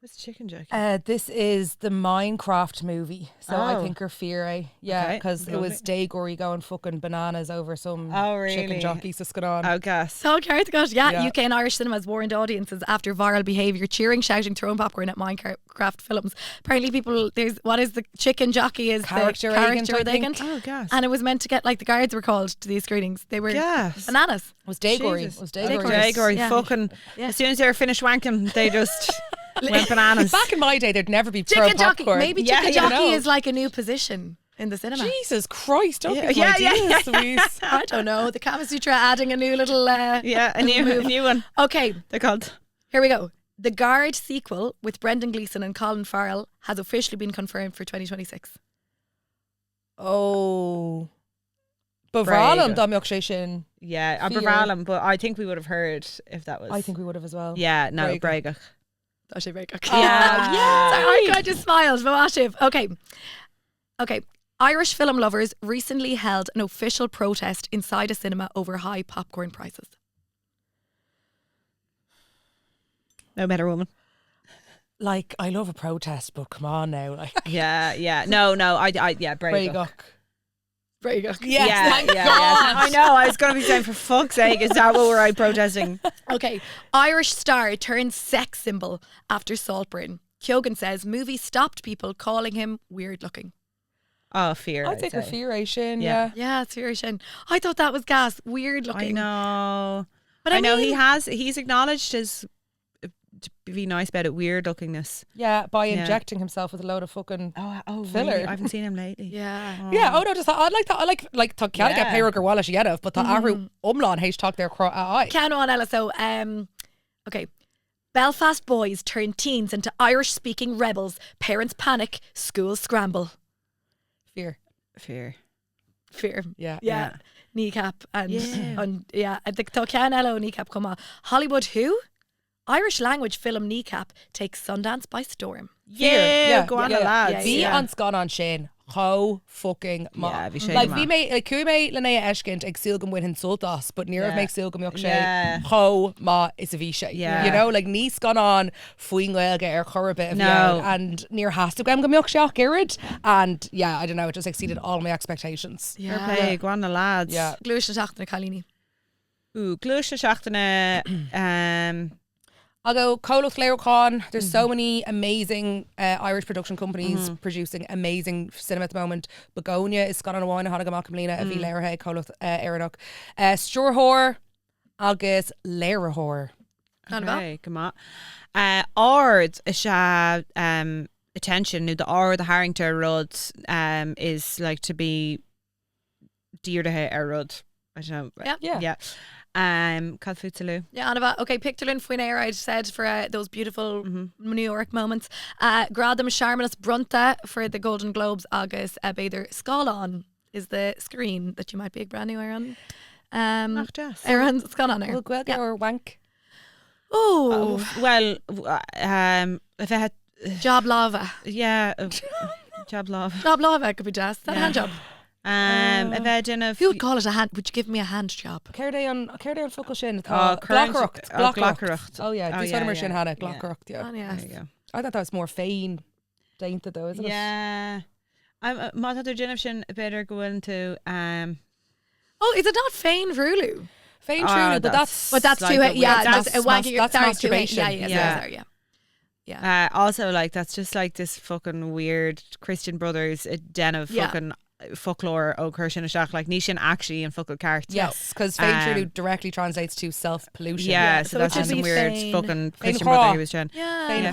Speaker 3: What's chicken jockey?
Speaker 2: This is the Minecraft movie. So I think her fear, yeah, because it was Dagory going fucking bananas over some chicken jockey sa scannán.
Speaker 3: Oh, gas.
Speaker 1: So carry gosh, yeah, UK and Irish cinemas warned audiences after viral behaviour, cheering, shouting, throwing popcorn at Minecraft films. Apparently people, there's what is the chicken jockey is
Speaker 2: character
Speaker 1: the character agent.
Speaker 3: Oh, gas.
Speaker 1: And it was meant to get like the guards were called to these screenings. They were bananas.
Speaker 2: It was Dagory.
Speaker 3: Jesus.
Speaker 2: It was Dagory.
Speaker 3: Dagory, fucking. As soon as they were finished wanking, they just went bananas.
Speaker 2: Back in my day, there'd never be
Speaker 1: chicken jockey.
Speaker 2: popcorn.
Speaker 1: Maybe chicken jockey is like a new position in the cinema.
Speaker 2: Jesus Christ! Don't be
Speaker 1: Louise. I don't know. The Kama Sutra adding a new little
Speaker 3: a new one.
Speaker 1: Okay,
Speaker 3: They're called.
Speaker 1: Here we go. The Guard sequel with Brendan Gleeson and Colin Farrell has officially been confirmed for 2026.
Speaker 2: Oh. Bavralam Domioc sin.
Speaker 3: Yeah, Bavralam, but I think we would have heard if that was.
Speaker 2: I think we would have as well.
Speaker 3: Yeah, no, Bregach.
Speaker 1: Actually, Bregach.
Speaker 2: Yeah.
Speaker 1: Sorry, I just smiled. Vawashiv. Okay. Irish film lovers recently held an official protest inside a cinema over high popcorn prices.
Speaker 3: No better woman.
Speaker 2: Like, I love a protest, but come on now. Like,
Speaker 3: yeah. No, Bregach.
Speaker 1: Bregach.
Speaker 2: Yes, thank God.
Speaker 3: I know, I was going to be saying, for fuck's sake, is that what we're out protesting?
Speaker 1: Okay. Irish star turns sex symbol after Saltburn. Kyogan says movie stopped people calling him weird looking.
Speaker 3: Oh, fear.
Speaker 2: I'd take her fear, Shin.
Speaker 1: Yeah, it's fear, Shin. I thought that was gas. Weird looking.
Speaker 3: I know.
Speaker 1: But
Speaker 3: I know he's acknowledged his, to be nice about it, weird lookingness.
Speaker 2: Yeah, by injecting himself with a load of fucking filler.
Speaker 3: Really? I haven't seen him lately.
Speaker 1: Yeah.
Speaker 2: Yeah, just I like that. I like to get payroll wall as yet of, but the Aru Umlan H talk there I.
Speaker 1: Can on Ella. So okay. Belfast boys turn teens into Irish speaking rebels. Parents panic, schools scramble.
Speaker 2: Fear.
Speaker 1: Yeah. Kneecap and I think Can Ella kneecap come on. Hollywood who? Irish language film Kneecap takes Sundance by storm.
Speaker 3: Go on, lads.
Speaker 2: Bhí an scannán sin how fucking
Speaker 3: like
Speaker 2: bhí mé cú mé Linnea Eshkint ag síl go muin hin sultas, but níor méid síl go mbeoch sé how ma is a bhí sé. You know, like ní scannán faoin gaeilge chorbe of and near has to go mbeoch seach irid, and I don't know, it just exceeded all my expectations.
Speaker 3: Go on, lads.
Speaker 1: Yeah. Glúis na seachtainna Chalíní.
Speaker 3: Glúis na seachtainna
Speaker 2: I'll go Colach Léircán. There's so many amazing Irish production companies producing amazing cinema at the moment. Begonia is Scannán Amháin Hanna Gamach Mlína a bhí Léirthe Colach Éireannach. Stúrthóir agus Léirithóir.
Speaker 3: Okay, come on. Ard is attention. The Ard the Harrington Road is like to be Dearthe Rud. I don't know. Yeah. Calfutulu.
Speaker 1: Yeah, Anava. Okay, pictiúrlann faoin air, I said, for those beautiful New York moments. Gradam Sharmanus Brunta for the Golden Globes agus Beidir Scannán is the screen that you might be a brand new Aaron. Aaron Scannán.
Speaker 2: Well, or wank.
Speaker 1: Oh,
Speaker 3: well, if I had
Speaker 1: job lava.
Speaker 3: Yeah, job lava.
Speaker 1: Job lava could be just that hand job.
Speaker 3: If I didn't have,
Speaker 1: who would call it a hand? Would you give me a hand job?
Speaker 2: Céir on focal shin.
Speaker 3: Glachracht.
Speaker 2: Oh yeah, this one shin Hannah Glachracht. Yeah.
Speaker 1: Yes.
Speaker 3: There you go.
Speaker 2: I thought that was more fain dainty though, isn't it?
Speaker 3: Yeah. I'm Máthatar Jinnah sin better going to
Speaker 1: Oh, is it not fain Rulu?
Speaker 2: Fain Rulu, but that's
Speaker 1: too
Speaker 2: that's masturbation.
Speaker 1: Yeah.
Speaker 3: Also, like, that's just like this fucking weird Christian Brothers den of fucking folklore occur sin like Nishan actually in fucking cart.
Speaker 2: Yes, because fain Trulu directly translates to self-pollution.
Speaker 3: Yeah, so that's just some weird fucking Christian brother he was trying.
Speaker 1: Yeah.
Speaker 3: Fain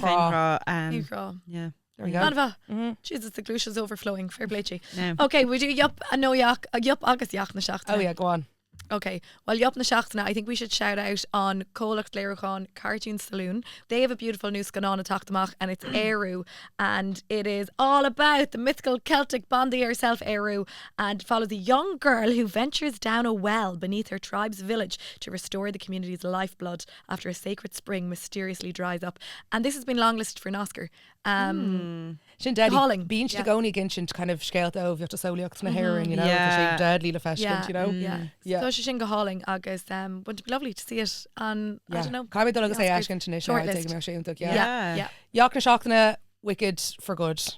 Speaker 3: Craw.
Speaker 1: Yeah.
Speaker 2: There we go.
Speaker 1: Jesus, the glucia's overflowing. Fair play to you.
Speaker 3: Yeah.
Speaker 1: Okay, would you yup a no yak a yup agus yak na shacht?
Speaker 2: Oh yeah, go on.
Speaker 1: Okay, well, Yop na Seachtainna, I think we should shout out on Cólacht Léireachán Cartoon Saloon. They have a beautiful new scannán a tachtamach, and it's Eru, and it is all about the mythical Celtic Bondi herself, Eru, and follows a young girl who ventures down a well beneath her tribe's village to restore the community's lifeblood after a sacred spring mysteriously dries up. And this has been longlisted for an Oscar.
Speaker 2: Sin deadly bíonn de gcónaí gin sin kind of scéalt ó bhíocht a sóliacht na hairin, you know, sin deadly le fescint, you know.
Speaker 1: So she sin go háling agus wouldn't it be lovely to see it on, I don't know.
Speaker 2: Caiimid agus é eiscint sin
Speaker 1: Shortlist.
Speaker 2: Jaach na Seachtainna, Wicked for good.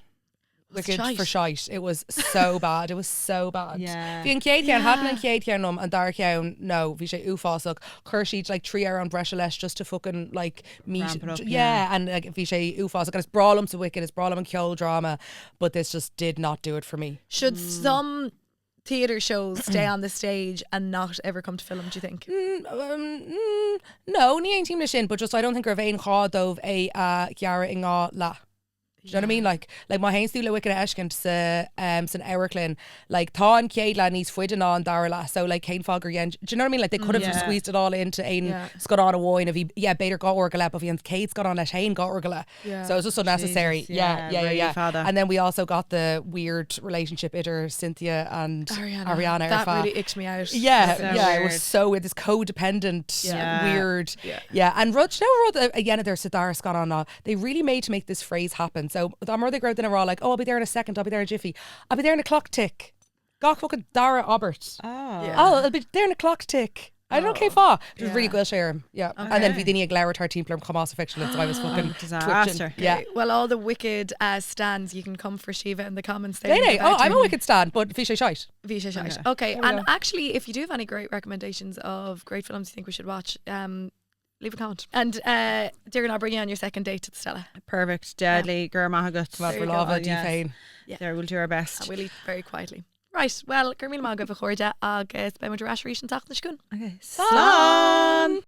Speaker 2: Wicked for shite. It was so bad. It was so bad. Bhí an céad ceann hatan an céad ceannum an dar ceann no bhí sé uafásach chuir siad like 3 hour an breise leis just to fucking like meet and like bhí sé uafásach and it's brálam to Wicked, it's brálam an ceol drama, but this just did not do it for me.
Speaker 1: Should some theatre shows stay on the stage and not ever come to film, do you think?
Speaker 2: No, ní aon tíim na sin, but just I don't think ar bhéon chádómh é gearra I ngá lá. Do you know what I mean? Like my hain's súile Wicked eiscint san Eiriclin, like tá an céad le níos fuidir ná an dara lá, so like Cain Fogger yen. Do you know what I mean? Like they could have squeezed it all into ein scannán a bháin a bhí beidir gá orga le, but bhí an céad scannán leis hain gá orga le. So it was just unnecessary. And then we also got the weird relationship idir Cynthia and Ariana.
Speaker 1: That really icked me out.
Speaker 2: It was so weird, this codependent weird. And Rud again there Sadar scannán ná. They really made to make this phrase happen. So I'm rather grown in a raw like, oh, I'll be there in a second, I'll be there in a jiffy, I'll be there in a clock tick. Gach fucking Dara Obert. I'll be there in a clock tick. I don't know fa. It was really good share. And then Vidini Glare her team come off fiction, so I was fucking disaster.
Speaker 1: Well, all the Wicked stands, you can come for Síomha in the comments.
Speaker 2: I'm a Wicked stand, but Visha shite.
Speaker 1: Okay, and actually, if you do have any great recommendations of great films you think we should watch, leave a comment. And Deireadh, I'll bring you on your second date to the Stella.
Speaker 3: Perfect. Deadly. Gur mahagat.
Speaker 2: For lava, Defain.
Speaker 3: There, we'll do our best.
Speaker 1: And we'll eat very quietly. Right, well, gur míle mága bh chuirde agus be muidir as ríis an tacht na scoon.
Speaker 3: Okay. Slán!